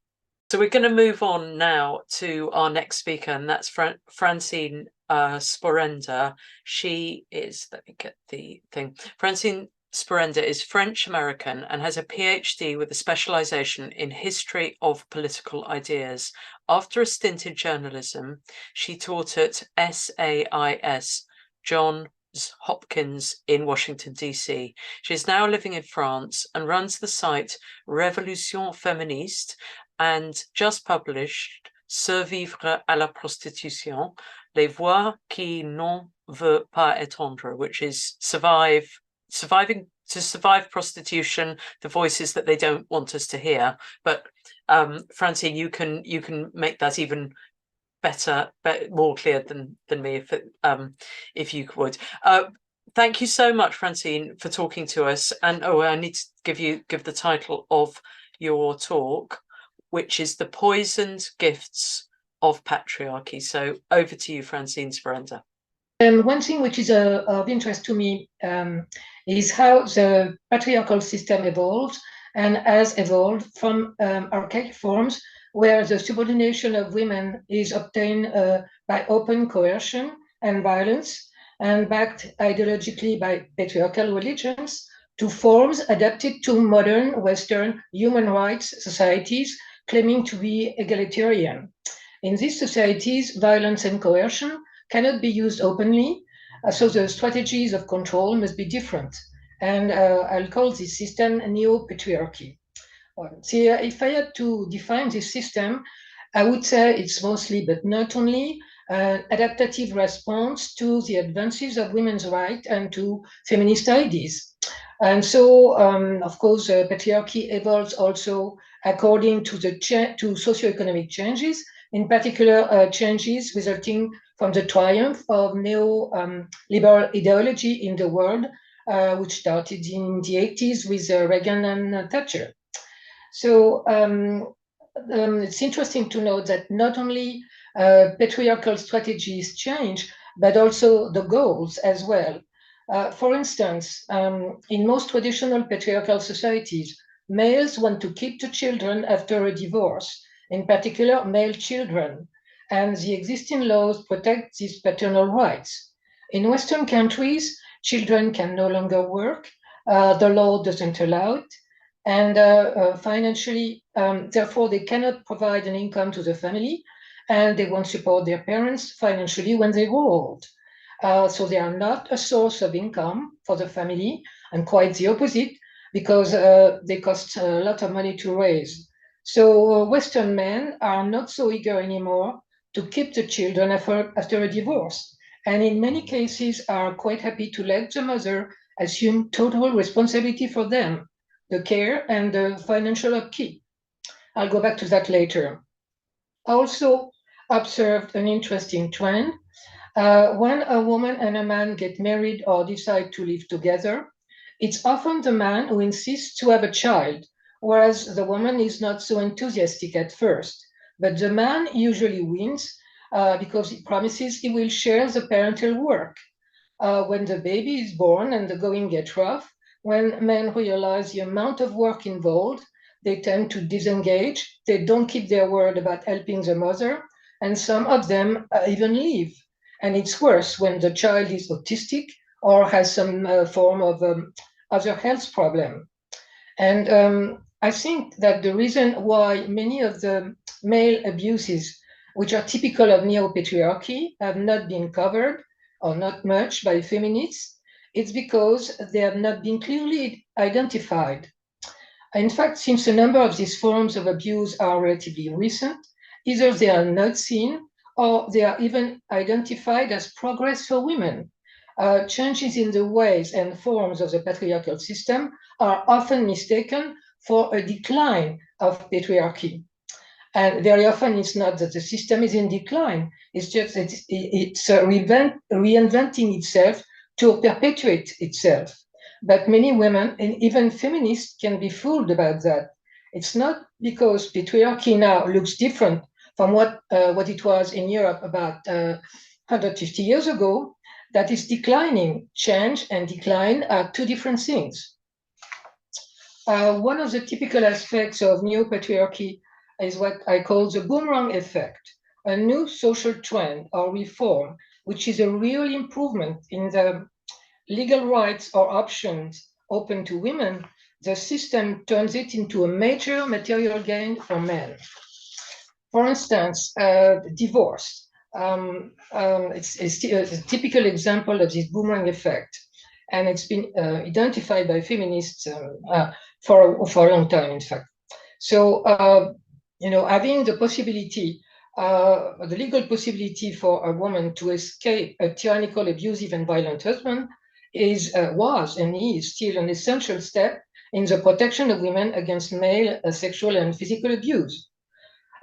So we're going to move on now to our next speaker, and that's Francine Sporenda. She is, let me get the thing. Francine Sporenda is French-American and has a PhD with a specialization in history of political ideas. After a stint in journalism, she taught at SAIS, Johns Hopkins in Washington, D.C. She is now living in France and runs the site Révolution Feminist, and just published Survivre à la prostitution, les voix qui n'en veulent pas attendre, which is surviving prostitution, the voices that they don't want us to hear. But Francine, you can make that even better, more clear than me, if you would. Thank you so much, Francine, for talking to us. And I need to give the title of your talk, which is The Poisoned Gifts of Patriarchy. So over to you, Francine Sporenda. One thing which is of interest to me is how the patriarchal system evolved and has evolved from archaic forms where the subordination of women is obtained by open coercion and violence and backed ideologically by patriarchal religions, to forms adapted to modern Western human rights societies claiming to be egalitarian. In these societies, violence and coercion cannot be used openly, so the strategies of control must be different. And I'll call this system neo-patriarchy. See, if I had to define this system, I would say it's mostly, but not only, an adaptive response to the advances of women's rights and to feminist ideas. And so, of course, patriarchy evolves also according to the to socioeconomic changes, in particular changes resulting from the triumph of neo-liberal ideology in the world, which started in the 80s with Reagan and Thatcher. So it's interesting to note that not only patriarchal strategies change, but also the goals as well. For instance, in most traditional patriarchal societies, males want to keep the children after a divorce, in particular male children, and the existing laws protect these paternal rights. In Western countries, children can no longer work. The law doesn't allow it. And financially, therefore, they cannot provide an income to the family, and they won't support their parents financially when they grow old. So they are not a source of income for the family, and quite the opposite, because they cost a lot of money to raise. So Western men are not so eager anymore to keep the children after a divorce, and in many cases are quite happy to let the mother assume total responsibility for them, the care and the financial upkeep. I'll go back to that later. I also observed an interesting trend. When a woman and a man get married or decide to live together, it's often the man who insists to have a child, whereas the woman is not so enthusiastic at first. But the man usually wins because he promises he will share the parental work. When the baby is born and the going gets rough, when men realize the amount of work involved, they tend to disengage. They don't keep their word about helping the mother, and some of them even leave. And it's worse when the child is autistic or has some form of other health problem. And I think that the reason why many of the male abuses, which are typical of neo-patriarchy, have not been covered, or not much, by feminists, it's because they have not been clearly identified. In fact, since a number of these forms of abuse are relatively recent, either they are not seen or they are even identified as progress for women. Changes in the ways and forms of the patriarchal system are often mistaken for a decline of patriarchy. And very often it's not that the system is in decline, it's just that it's reinventing itself to perpetuate itself. But many women and even feminists can be fooled about that. It's not because patriarchy now looks different from what it was in Europe about 150 years ago that is declining. Change and decline are two different things. One of the typical aspects of neo-patriarchy is what I call the boomerang effect, a new social trend or reform, which is a real improvement in the legal rights or options open to women. The system turns it into a major material gain for men. For instance, divorce. It's a typical example of this boomerang effect, and it's been identified by feminists for a long time, in fact. So, having the possibility, the legal possibility for a woman to escape a tyrannical, abusive, and violent husband was and is still an essential step in the protection of women against male sexual and physical abuse.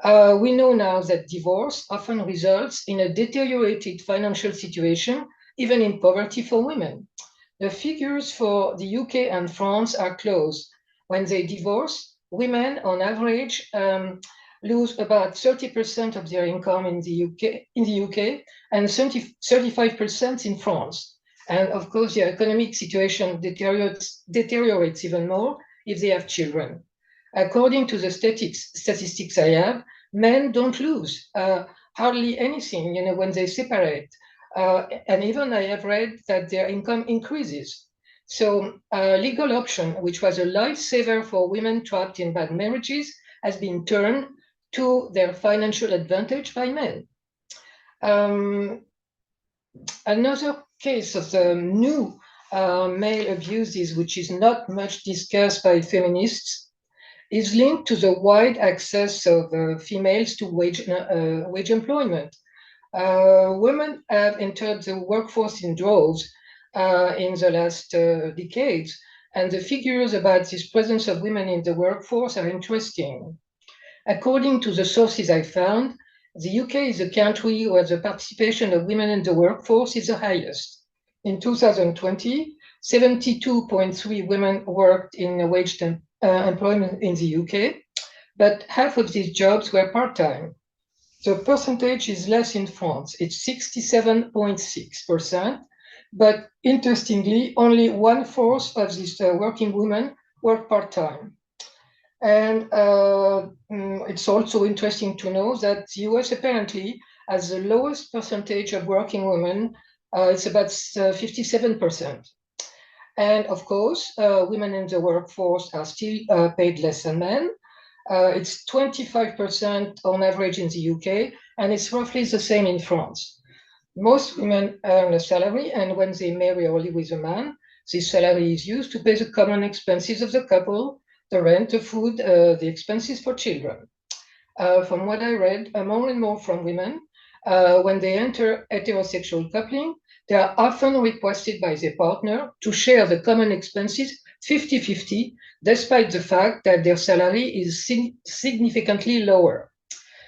We know now that divorce often results in a deteriorated financial situation, even in poverty for women. The figures for the UK and France are close. When they divorce, women on average lose about 30% of their income in the UK and 35% in France. And of course, their economic situation deteriorates even more if they have children. According to the statistics I have, men don't lose hardly anything, when they separate. And even I have read that their income increases. So a legal option, which was a lifesaver for women trapped in bad marriages, has been turned to their financial advantage by men. Another case of the new male abuses, which is not much discussed by feminists, is linked to the wide access of females to wage employment. Women have entered the workforce in droves in the last decades, and the figures about this presence of women in the workforce are interesting. According to the sources I found, the UK is a country where the participation of women in the workforce is the highest. In 2020, 72.3 women worked in wage employment in the UK, but half of these jobs were part-time. The percentage is less in France. It's 67.6%, but interestingly, only 1/4 of these working women work part-time. And it's also interesting to know that the US apparently has the lowest percentage of working women It's about 57%. And of course, women in the workforce are still paid less than men. It's 25% on average in the UK, and it's roughly the same in France. Most women earn a salary, and when they marry or live with a man, this salary is used to pay the common expenses of the couple, the rent, the food, the expenses for children. From what I read, more and more from women, when they enter heterosexual coupling, they are often requested by their partner to share the common expenses 50-50, despite the fact that their salary is significantly lower.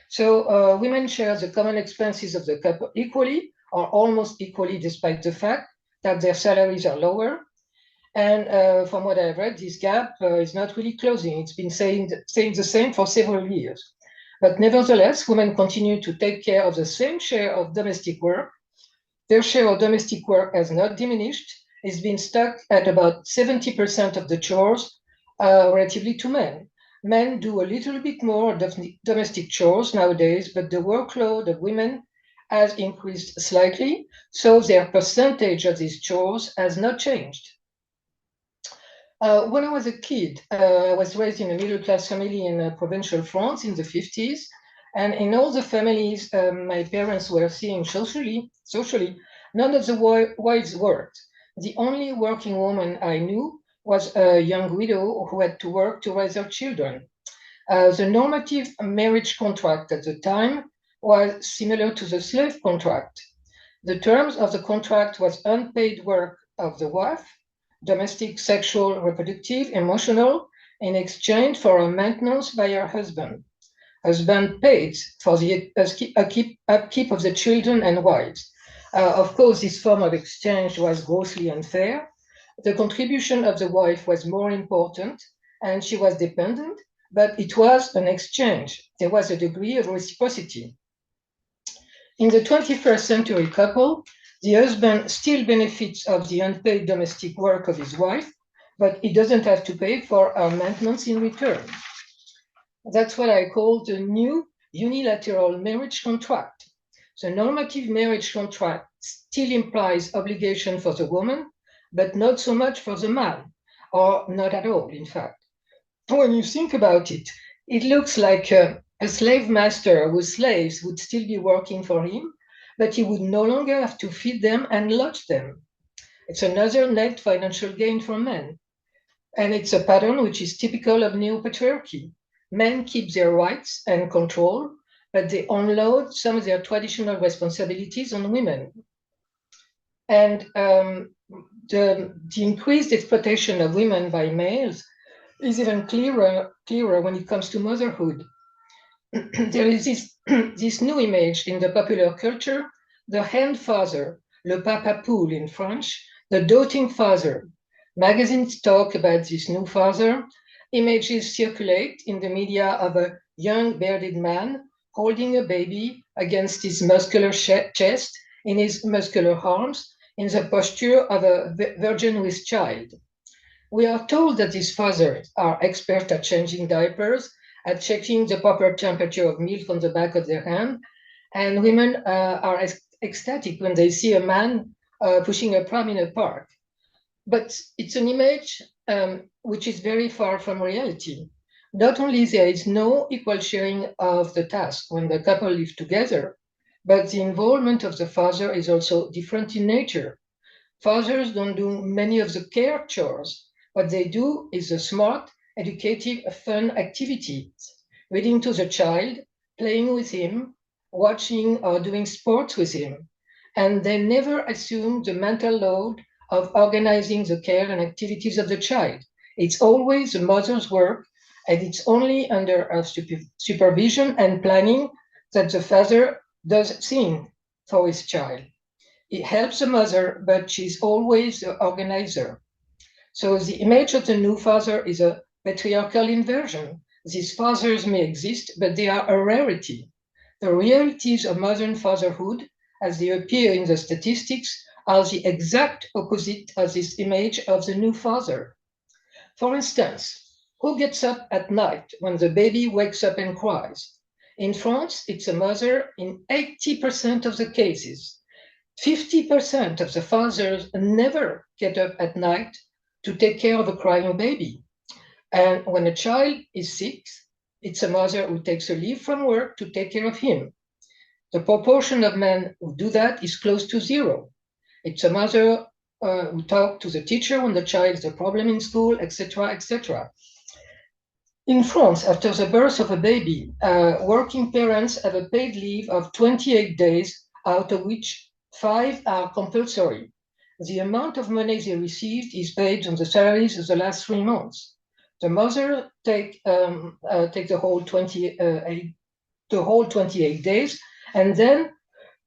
So women share the common expenses of the couple equally or almost equally, despite the fact that their salaries are lower. And from what I've read, this gap is not really closing. It's been saying the same for several years. But nevertheless, women continue to take care of the same share of domestic work. Their share of domestic work has not diminished. It's been stuck at about 70% of the chores relatively to men. Men do a little bit more domestic chores nowadays, but the workload of women has increased slightly, so their percentage of these chores has not changed. When I was a kid, I was raised in a middle-class family in provincial France in the 50s. And in all the families my parents were seeing socially, none of the wives worked. The only working woman I knew was a young widow who had to work to raise her children. The normative marriage contract at the time was similar to the slave contract. The terms of the contract was unpaid work of the wife, domestic, sexual, reproductive, emotional, in exchange for a maintenance by her husband. Husband paid for the upkeep of the children and wives. Of course, this form of exchange was grossly unfair. The contribution of the wife was more important, and she was dependent, but it was an exchange. There was a degree of reciprocity. In the 21st century couple, the husband still benefits of the unpaid domestic work of his wife, but he doesn't have to pay for her maintenance in return. That's what I call the new unilateral marriage contract. The normative marriage contract still implies obligation for the woman, but not so much for the man, or not at all, in fact. When you think about it, it looks like a slave master whose slaves would still be working for him, but he would no longer have to feed them and lodge them. It's another net financial gain for men. And it's a pattern which is typical of neo-patriarchy. Men keep their rights and control, but they unload some of their traditional responsibilities on women. And the increased exploitation of women by males is even clearer when it comes to motherhood. There is this new image in the popular culture, the hand father, le papa poule in French, the doting father. Magazines talk about this new father. Images circulate in the media of a young bearded man holding a baby against his muscular chest, in his muscular arms, in the posture of a virgin with child. We are told that these fathers are expert at changing diapers, at checking the proper temperature of milk on the back of their hand, and women are ecstatic when they see a man pushing a pram in a park. But it's an image which is very far from reality. Not only there is no equal sharing of the task when the couple live together, but the involvement of the father is also different in nature. Fathers don't do many of the care chores. What they do is a smart, educative, fun activity, reading to the child, playing with him, watching or doing sports with him. And they never assume the mental load of organizing the care and activities of the child. It's always the mother's work, and it's only under her supervision and planning that the father does things for his child. It helps the mother, but she's always the organizer. So the image of the new father is a patriarchal inversion. These fathers may exist, but they are a rarity. The realities of modern fatherhood, as they appear in the statistics, are the exact opposite of this image of the new father. For instance, who gets up at night when the baby wakes up and cries? In France, it's a mother in 80% of the cases. 50% of the fathers never get up at night to take care of a crying baby. And when a child is sick, it's a mother who takes a leave from work to take care of him. The proportion of men who do that is close to zero. It's a mother who talks to the teacher when the child has a problem in school, etc., etc. In France, after the birth of a baby, working parents have a paid leave of 28 days, out of which 5 are compulsory. The amount of money they received is paid on the salaries of the last 3 months. The mother take the whole 28 days, and then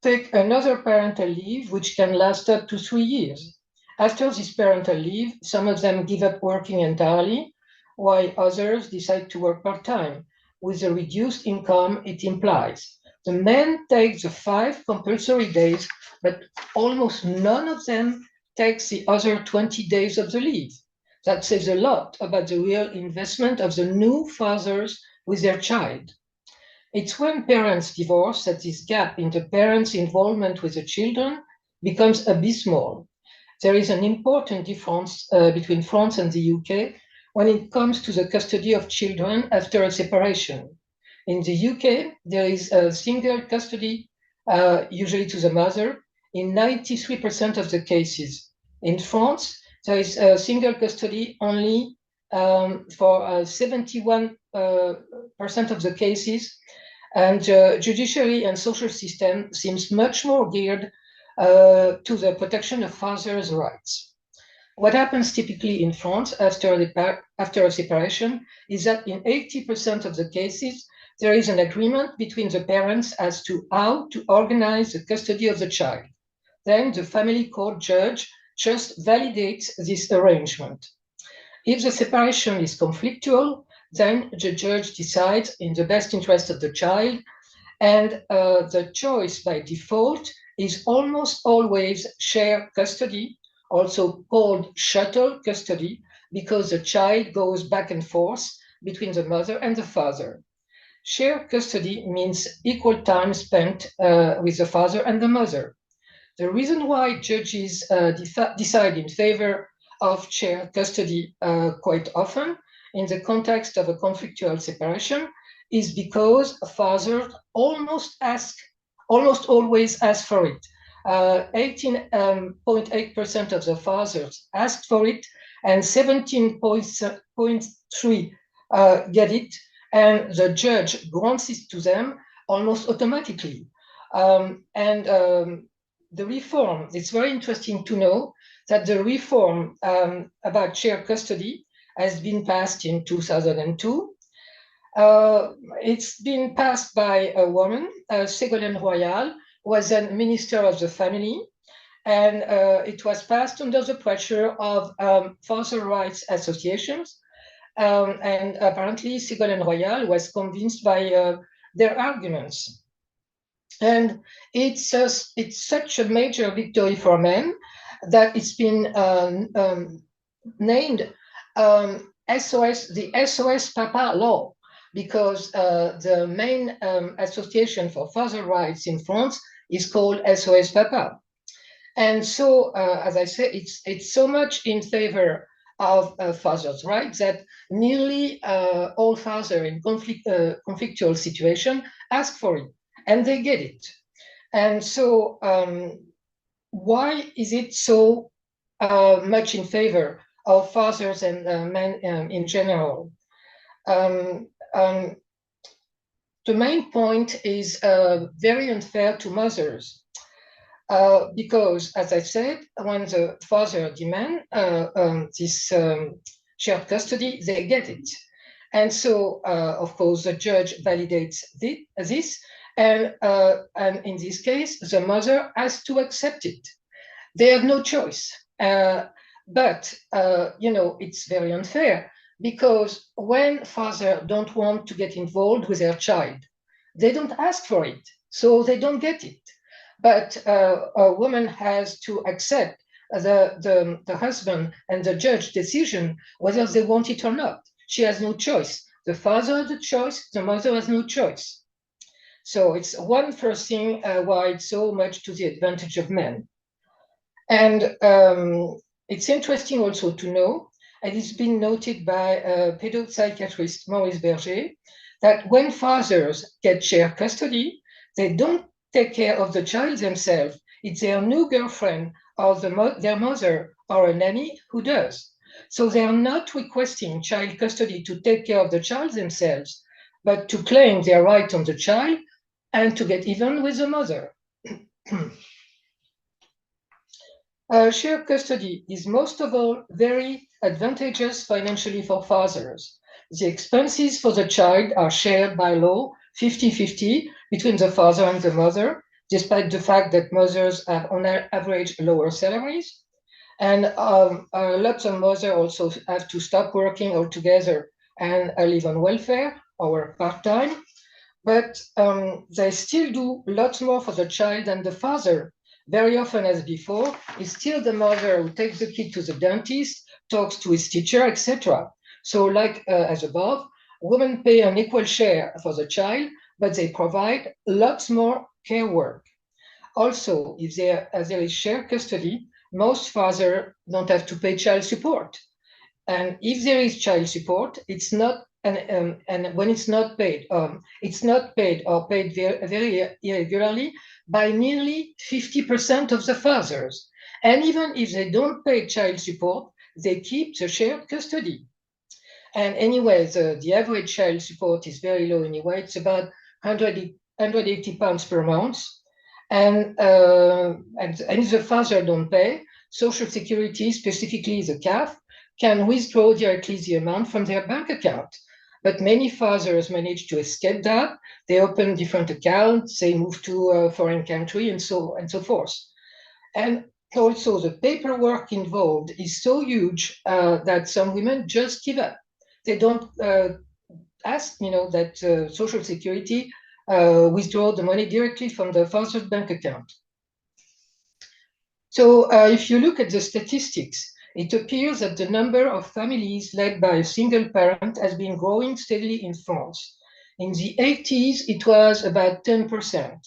take another parental leave, which can last up to 3 years. After this parental leave, some of them give up working entirely, while others decide to work part-time, with the reduced income it implies. The men take the 5 compulsory days, but almost none of them takes the other 20 days of the leave. That says a lot about the real investment of the new fathers with their child. It's when parents divorce that this gap in the parents' involvement with the children becomes abysmal. There is an important difference between France and the UK when it comes to the custody of children after a separation. In the UK, there is a single custody, usually to the mother, in 93% of the cases. In France, there is a single custody only for 71% of the cases, and judiciary and social system seems much more geared to the protection of fathers' rights. What happens typically in France after a separation is that in 80% of the cases, there is an agreement between the parents as to how to organize the custody of the child. Then the family court judge just validates this arrangement. If the separation is conflictual, then the judge decides in the best interest of the child, and the choice by default is almost always shared custody, also called shuttle custody, because the child goes back and forth between the mother and the father. Shared custody means equal time spent with the father and the mother. The reason why judges decide in favor of shared custody quite often in the context of a conflictual separation is because fathers almost always ask for it. 18.8% of the fathers asked for it, and 17.3 get it, and the judge grants it to them almost automatically. The reform, it's very interesting to know that the reform about shared custody has been passed in 2002. It's been passed by a woman, Ségolène Royal, who was a minister of the family, and it was passed under the pressure of father rights associations. And apparently Ségolène Royal was convinced by their arguments. And it's such a major victory for men that it's been named the SOS Papa law, because the main association for father rights in France is called SOS Papa. And so, as I say, it's so much in favor of fathers' rights that nearly all fathers in conflictual situation ask for it, and they get it. And so why is it so much in favor of fathers and men in general? The main point is very unfair to mothers, because, as I said, when the father demands this shared custody, they get it. And so, of course, the judge validates this, and in this case, the mother has to accept it. They have no choice. But, it's very unfair, because when fathers don't want to get involved with their child, they don't ask for it, so they don't get it. But a woman has to accept the husband and the judge decision whether they want it or not. She has no choice. The father has the choice, the mother has no choice. So it's one first thing why it's so much to the advantage of men. And it's interesting also to know, and it's been noted by pedopsychiatrist Maurice Berger, that when fathers get shared custody, they don't take care of the child themselves. It's their new girlfriend or their mother or a nanny who does. So they are not requesting child custody to take care of the child themselves, but to claim their right on the child and to get even with the mother. Shared custody is most of all very advantageous financially for fathers. The expenses for the child are shared by law 50-50 between the father and the mother, despite the fact that mothers have on average lower salaries. And lots of mothers also have to stop working altogether and live on welfare or work part-time. But they still do lots more for the child than the father. Very often, as before, it's still the mother who takes the kid to the dentist, talks to his teacher, etc. So like as above, women pay an equal share for the child, but they provide lots more care work. Also, if there is shared custody, most fathers don't have to pay child support. And if there is child support, it's not, and when it's not paid or paid very irregularly by nearly 50% of the fathers. And even if they don't pay child support, they keep the shared custody. And anyway, the average child support is very low anyway. It's about 180 pounds per month. And if the father don't pay, Social Security, specifically the CAF, can withdraw directly the amount from their bank account. But many fathers manage to escape that. They open different accounts, they move to a foreign country, and so forth. And also the paperwork involved is so huge that some women just give up. They don't ask, that Social Security withdraw the money directly from the father's bank account. So if you look at the statistics, it appears that the number of families led by a single parent has been growing steadily in France. In the 80s, it was about 10%.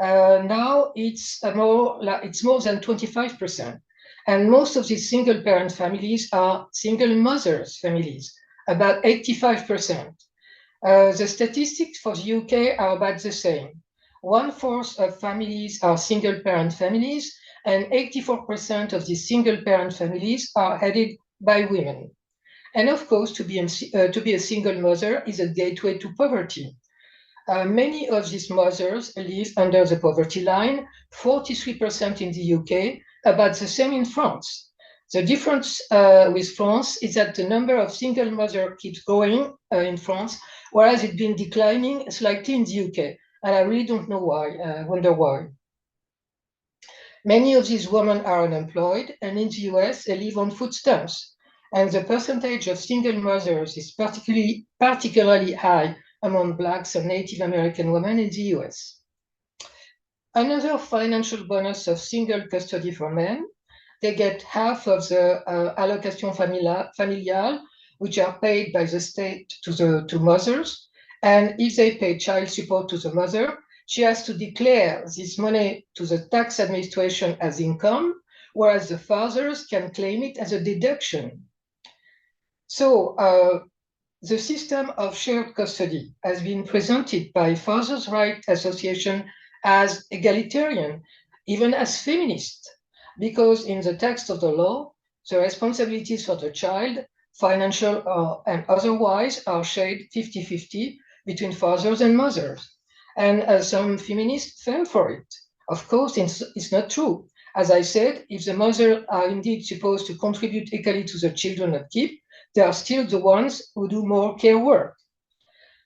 Now it's more than 25%. And most of these single parent families are single mothers families, about 85%. The statistics for the UK are about the same. 1/4 of families are single parent families, and 84% of these single-parent families are headed by women. And of course, to be a single mother is a gateway to poverty. Many of these mothers live under the poverty line, 43% in the UK, about the same in France. The difference with France is that the number of single mothers keeps growing in France, whereas it's been declining slightly in the UK. And I really don't know why, wonder why. Many of these women are unemployed, and in the US, they live on food stamps. And the percentage of single mothers is particularly high among Blacks and Native American women in the US. Another financial bonus of single custody for men, they get half of the allocation familiale, which are paid by the state to mothers. And if they pay child support to the mother, she has to declare this money to the tax administration as income, whereas the fathers can claim it as a deduction. So the system of shared custody has been presented by Fathers' Rights Association as egalitarian, even as feminist, because in the text of the law, the responsibilities for the child, financial and otherwise, are shared 50-50 between fathers and mothers. And some feminists fell for it. Of course, it's not true. As I said, if the mothers are indeed supposed to contribute equally to the children upkeep, they are still the ones who do more care work.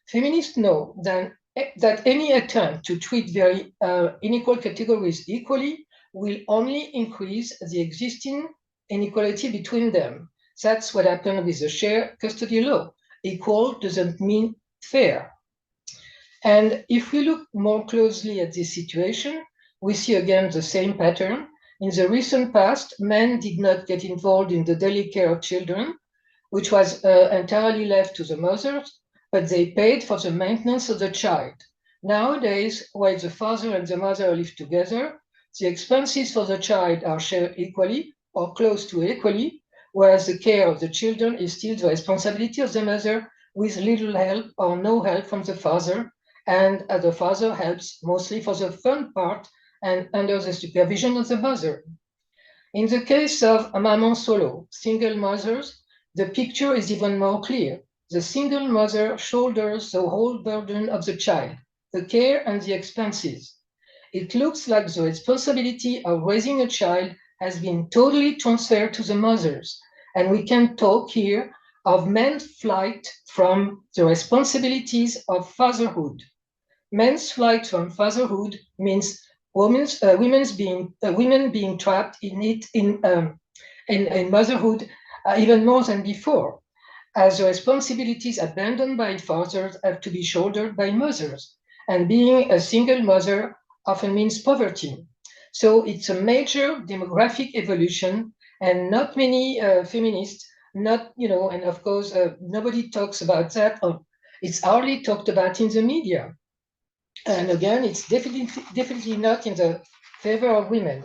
Feminists know that any attempt to treat very unequal categories equally will only increase the existing inequality between them. That's what happened with the shared custody law. Equal doesn't mean fair. And if we look more closely at this situation, we see again the same pattern. In the recent past, men did not get involved in the daily care of children, which was entirely left to the mothers, but they paid for the maintenance of the child. Nowadays, while the father and the mother live together, the expenses for the child are shared equally or close to equally, whereas the care of the children is still the responsibility of the mother, with little help or no help from the father, and the father helps mostly for the fun part and under the supervision of the mother. In the case of maman solo, single mothers, the picture is even more clear. The single mother shoulders the whole burden of the child, the care and the expenses. It looks like the responsibility of raising a child has been totally transferred to the mothers, and we can talk here of men's flight from the responsibilities of fatherhood. Men's flight from fatherhood means women being trapped in it in motherhood even more than before, as the responsibilities abandoned by fathers have to be shouldered by mothers, and being a single mother often means poverty. So it's a major demographic evolution, and not many feminists, and of course nobody talks about that, or it's hardly talked about in the media. And again, it's definitely not in the favor of women.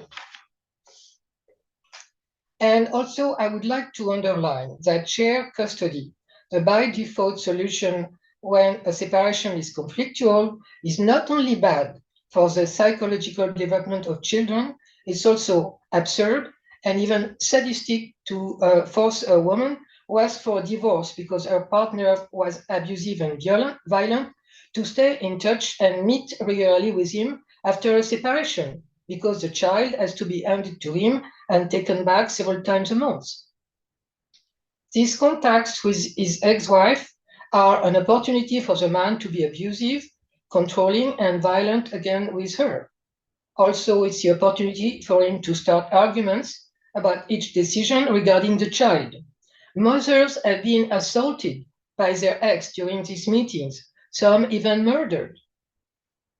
And also, I would like to underline that shared custody, the by default solution when a separation is conflictual, is not only bad for the psychological development of children, it's also absurd and even sadistic to force a woman who asked for a divorce because her partner was abusive and violent to stay in touch and meet regularly with him after a separation, because the child has to be handed to him and taken back several times a month. These contacts with his ex-wife are an opportunity for the man to be abusive, controlling, and violent again with her. Also, it's the opportunity for him to start arguments about each decision regarding the child. Mothers have been assaulted by their ex during these meetings, some even murdered.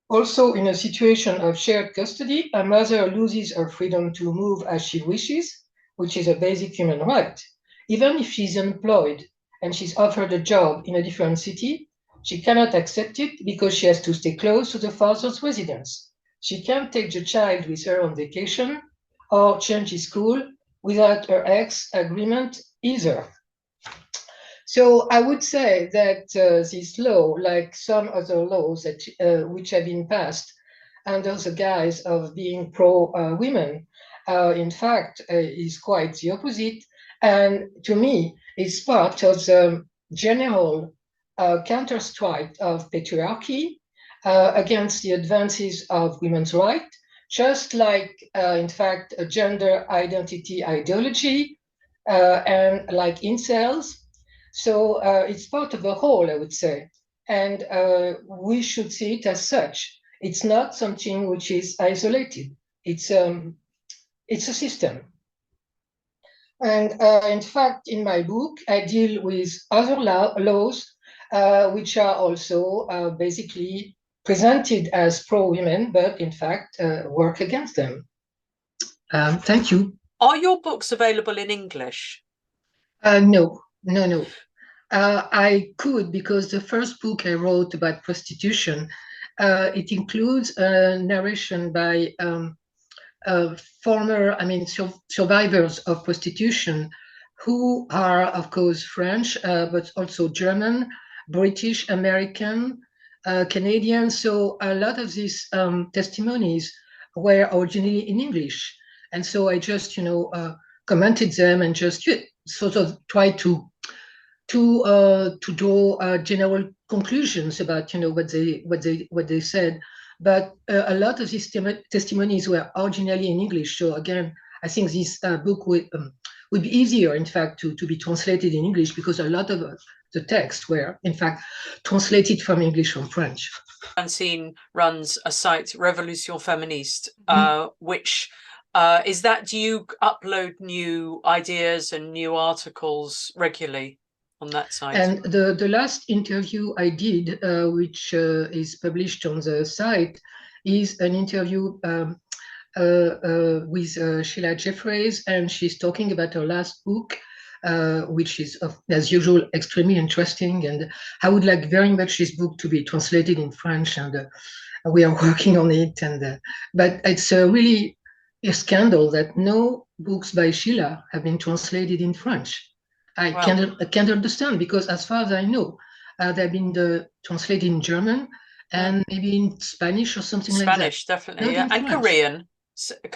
Also, in a situation of shared custody, a mother loses her freedom to move as she wishes, which is a basic human right. Even if she's employed and she's offered a job in a different city, she cannot accept it because she has to stay close to the father's residence. She can't take the child with her on vacation or change his school without her ex agreement either. So I would say that this law, like some other laws that, which have been passed under the guise of being pro-women, in fact, is quite the opposite. And to me, it's part of the general counter-strike of patriarchy against the advances of women's rights, just like, in fact, a gender identity ideology and like incels. So it's part of a whole, I would say, and we should see it as such. It's not something which is isolated. It's a system. And in fact, in my book, I deal with other laws which are also basically presented as pro-women, but in fact work against them. Thank you. Are your books available in English? No. I could, because the first book I wrote about prostitution, it includes a narration by survivors of prostitution who are, of course, French, but also German, British, American, Canadian. So a lot of these testimonies were originally in English. And so I just, commented them and just sort of tried to draw general conclusions about what they said, but a lot of these testimonies were originally in English. So again, I think this book would be easier, in fact, to be translated in English, because a lot of the texts were, in fact, translated from English from French. Francine runs a site, Révolution Feministe, which is that, do you upload new ideas and new articles regularly on that site? And the last interview I did, which is published on the site, is an interview with Sheila Jeffreys, and she's talking about her last book, which is, as usual, extremely interesting. And I would like very much this book to be translated in French, and we are working on it. And but it's really a scandal that no books by Sheila have been translated in French. I can't understand, because as far as I know, they've been translated in German and maybe in Spanish or something like that. Spanish, definitely, Not in and French. Korean.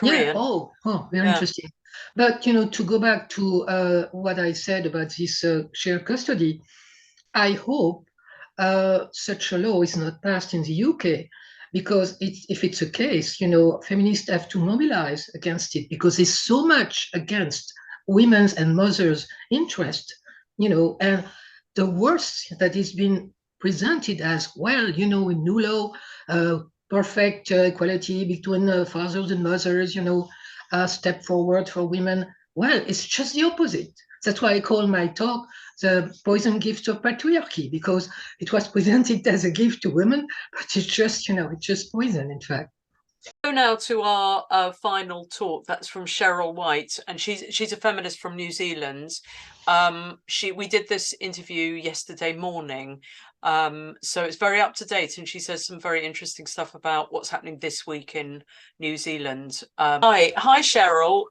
Yeah. Oh, very interesting. But to go back to what I said about this shared custody, I hope such a law is not passed in the UK, because if it's a case, feminists have to mobilize against it, because there's so much against women's and mothers' interest, and the worst that is been presented as, well, a new law, perfect equality between fathers and mothers, a step forward for women. Well, it's just the opposite. That's why I call my talk the poison gift of patriarchy, because it was presented as a gift to women, but it's just, it's just poison, in fact. Go now to our final talk. That's from Sheryl White, and she's a feminist from New Zealand. We did this interview yesterday morning, so it's very up to date, and she says some very interesting stuff about what's happening this week in New Zealand. Hi Sheryl.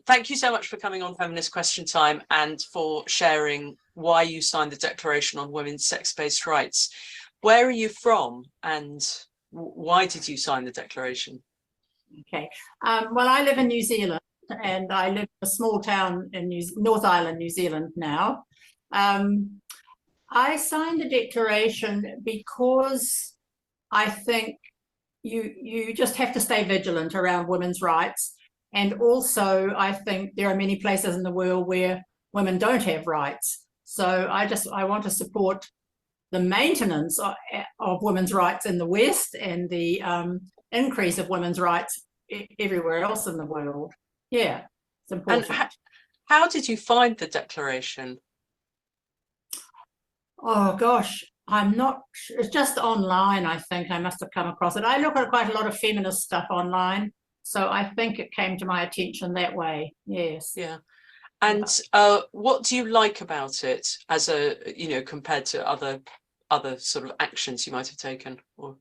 Thank you so much for coming on Feminist Question Time and for sharing why you signed the Declaration on Women's Sex-Based Rights. Where are you from, and why did you sign the declaration? Okay, well, I live in New Zealand, and I live in a small town in North Island, New Zealand now. I signed the declaration because I think you just have to stay vigilant around women's rights. And also, I think there are many places in the world where women don't have rights. So I want to support the maintenance of women's rights in the West, and the increase of women's rights everywhere else in the world. Yeah, it's important. And how did you find the declaration? Oh gosh, I'm not, it's just online. I think I must have come across it. I look at quite a lot of feminist stuff online, so I think it came to my attention that way. Yes. Yeah. And what do you like about it, as a, compared to other sort of actions you might have taken? Or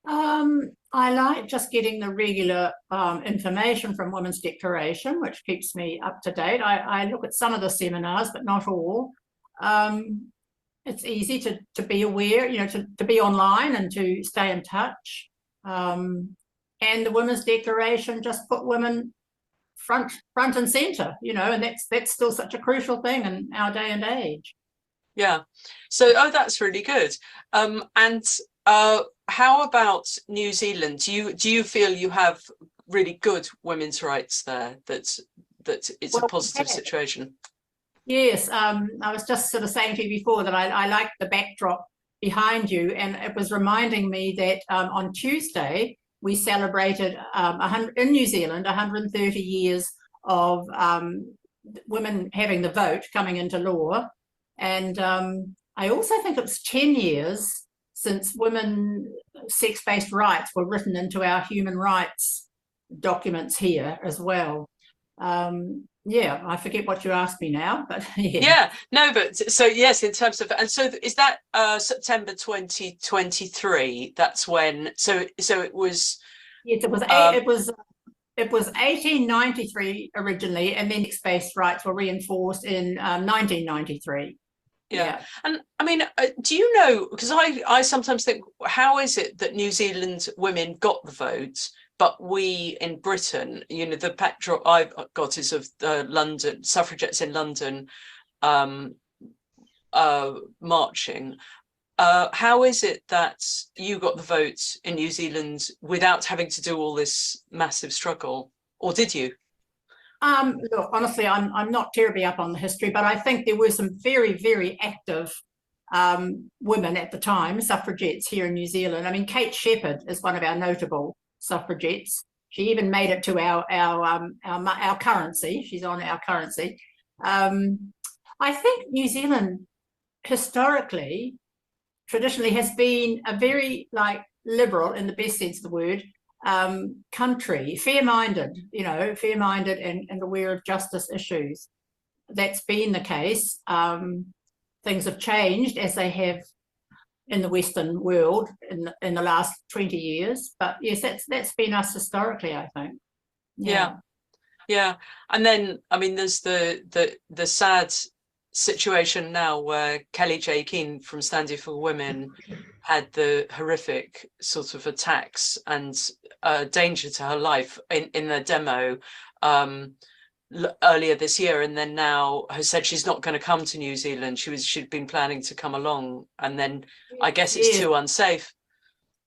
I like just getting the regular information from Women's Declaration, which keeps me up to date. I look at some of the seminars, but not all. It's easy to be aware, to be online and to stay in touch. And the Women's Declaration just put women front and center, and that's still such a crucial thing in our day and age. Yeah. So, that's really good. And how about New Zealand? Do you feel you have really good women's rights there? That it's a positive situation? Yes, I was just sort of saying to you before that I like the backdrop behind you, and it was reminding me that on Tuesday we celebrated in New Zealand 130 years of women having the vote, coming into law, and I also think it's 10 years since women sex-based rights were written into our human rights documents here as well. Yeah, I forget what you asked me now, but yeah, no, but so yes, in terms of, and so is that September 2023? That's when. So it was. Yes, it was 1893 originally, and then sex-based rights were reinforced in 1993. Yeah. And I mean, do you know, because I sometimes think, how is it that New Zealand women got the vote, but we in Britain, the backdrop I've got is of London suffragettes in London marching. How is it that you got the vote in New Zealand without having to do all this massive struggle, or did you? Look, honestly, I'm not terribly up on the history, but I think there were some very, very active women at the time, suffragettes here in New Zealand. I mean, Kate Shepherd is one of our notable suffragettes. She even made it to our currency. She's on our currency. I think New Zealand historically, traditionally, has been a very liberal, in the best sense of the word, country, fair-minded, fair-minded and aware of justice issues. that's been the case. Things have changed as they have in the Western world in the last 20 years. But yes, that's been us historically, I think. Yeah. And then, I mean, there's the sad situation now where Kelly J. Keane from Standing for Women had the horrific sort of attacks and danger to her life in the demo earlier this year, and then now has said she's not going to come to New Zealand. She'd been planning to come along, and then I guess it's too unsafe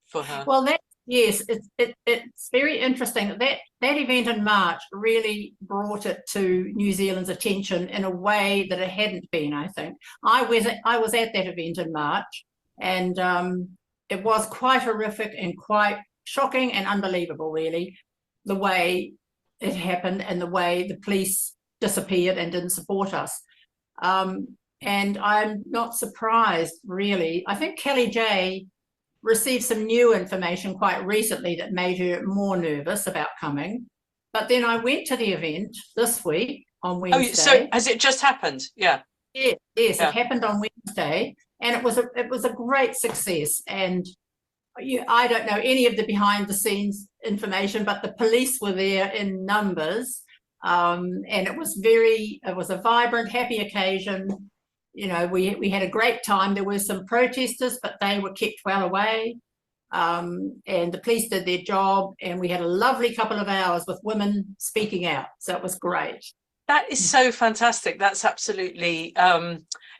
for her. Well, yes, it's very interesting. That event in March really brought it to New Zealand's attention in a way that it hadn't been, I think. I was at that event in March, and it was quite horrific and quite shocking and unbelievable, really, the way it happened and the way the police disappeared and didn't support us. And I'm not surprised, really. I think Kelly J received some new information quite recently that made her more nervous about coming. But then I went to the event this week on Wednesday. Oh, so has it just happened? Yeah. Yes, it happened on Wednesday, and it was a great success. And I don't know any of the behind the scenes information, but the police were there in numbers, and it was a vibrant, happy occasion. You know, we had a great time. There were some protesters, but they were kept well away, and the police did their job, and we had a lovely couple of hours with women speaking out. So it was great. That is so fantastic. That's absolutely,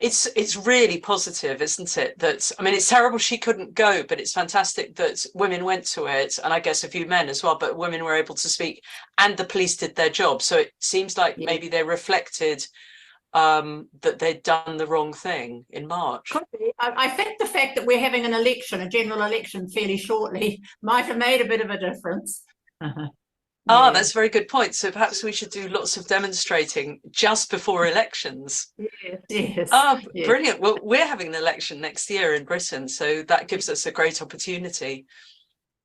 it's really positive, isn't it? That, I mean, it's terrible she couldn't go, but it's fantastic that women went to it, and I guess a few men as well, but women were able to speak and the police did their job. So it seems like maybe they reflected that they'd done the wrong thing in March. Could be. I think the fact that we're having an election, a general election fairly shortly, might have made a bit of a difference. Ah, that's a very good point. So perhaps we should do lots of demonstrating just before elections. Yes. Oh, brilliant. Well, we're having an election next year in Britain, so that gives us a great opportunity.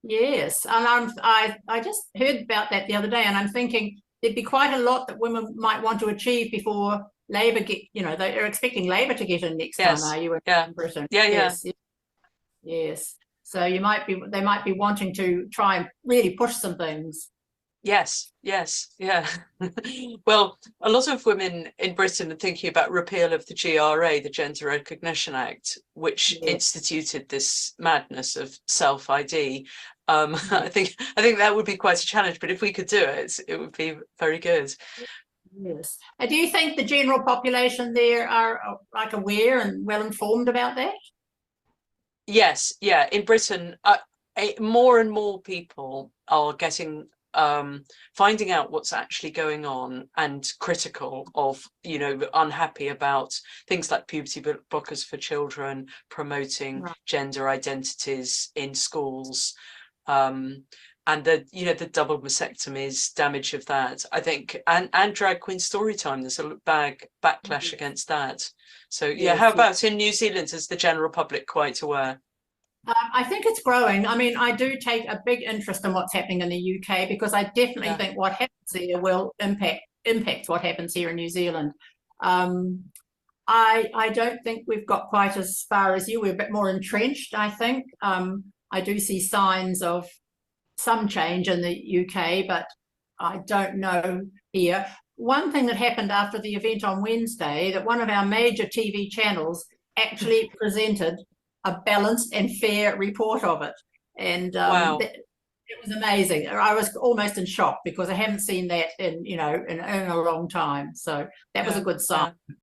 Yes, and I just heard about that the other day, and I'm thinking there'd be quite a lot that women might want to achieve before Labour get, you know, they're expecting Labour to get in next time, are you, in Britain? Yes. So they might be wanting to try and really push some things. Yes, yeah. Well, a lot of women in Britain are thinking about repeal of the GRA, the Gender Recognition Act, which instituted this madness of self-ID. I think that would be quite a challenge, but if we could do it, it would be very good. Yes. Do you think the general population there are like aware and well informed about that? Yes, yeah. In Britain, more and more people are getting finding out what's actually going on and critical of, you know, unhappy about things like puberty blockers for children, promoting gender identities in schools, and the double mastectomies, damage of that, I think, and drag queen story time. There's a backlash against that. So yeah, how about in New Zealand? Is the general public quite aware? I think it's growing. I mean, I do take a big interest in what's happening in the UK, because I definitely think what happens there will impact what happens here in New Zealand. I don't think we've got quite as far as you. We're a bit more entrenched, I think. I do see signs of some change in the UK, but I don't know here. One thing that happened after the event on Wednesday, that one of our major TV channels actually presented a balanced and fair report of it, and it was amazing. I was almost in shock, because I haven't seen that in a long time. So that was a good sign.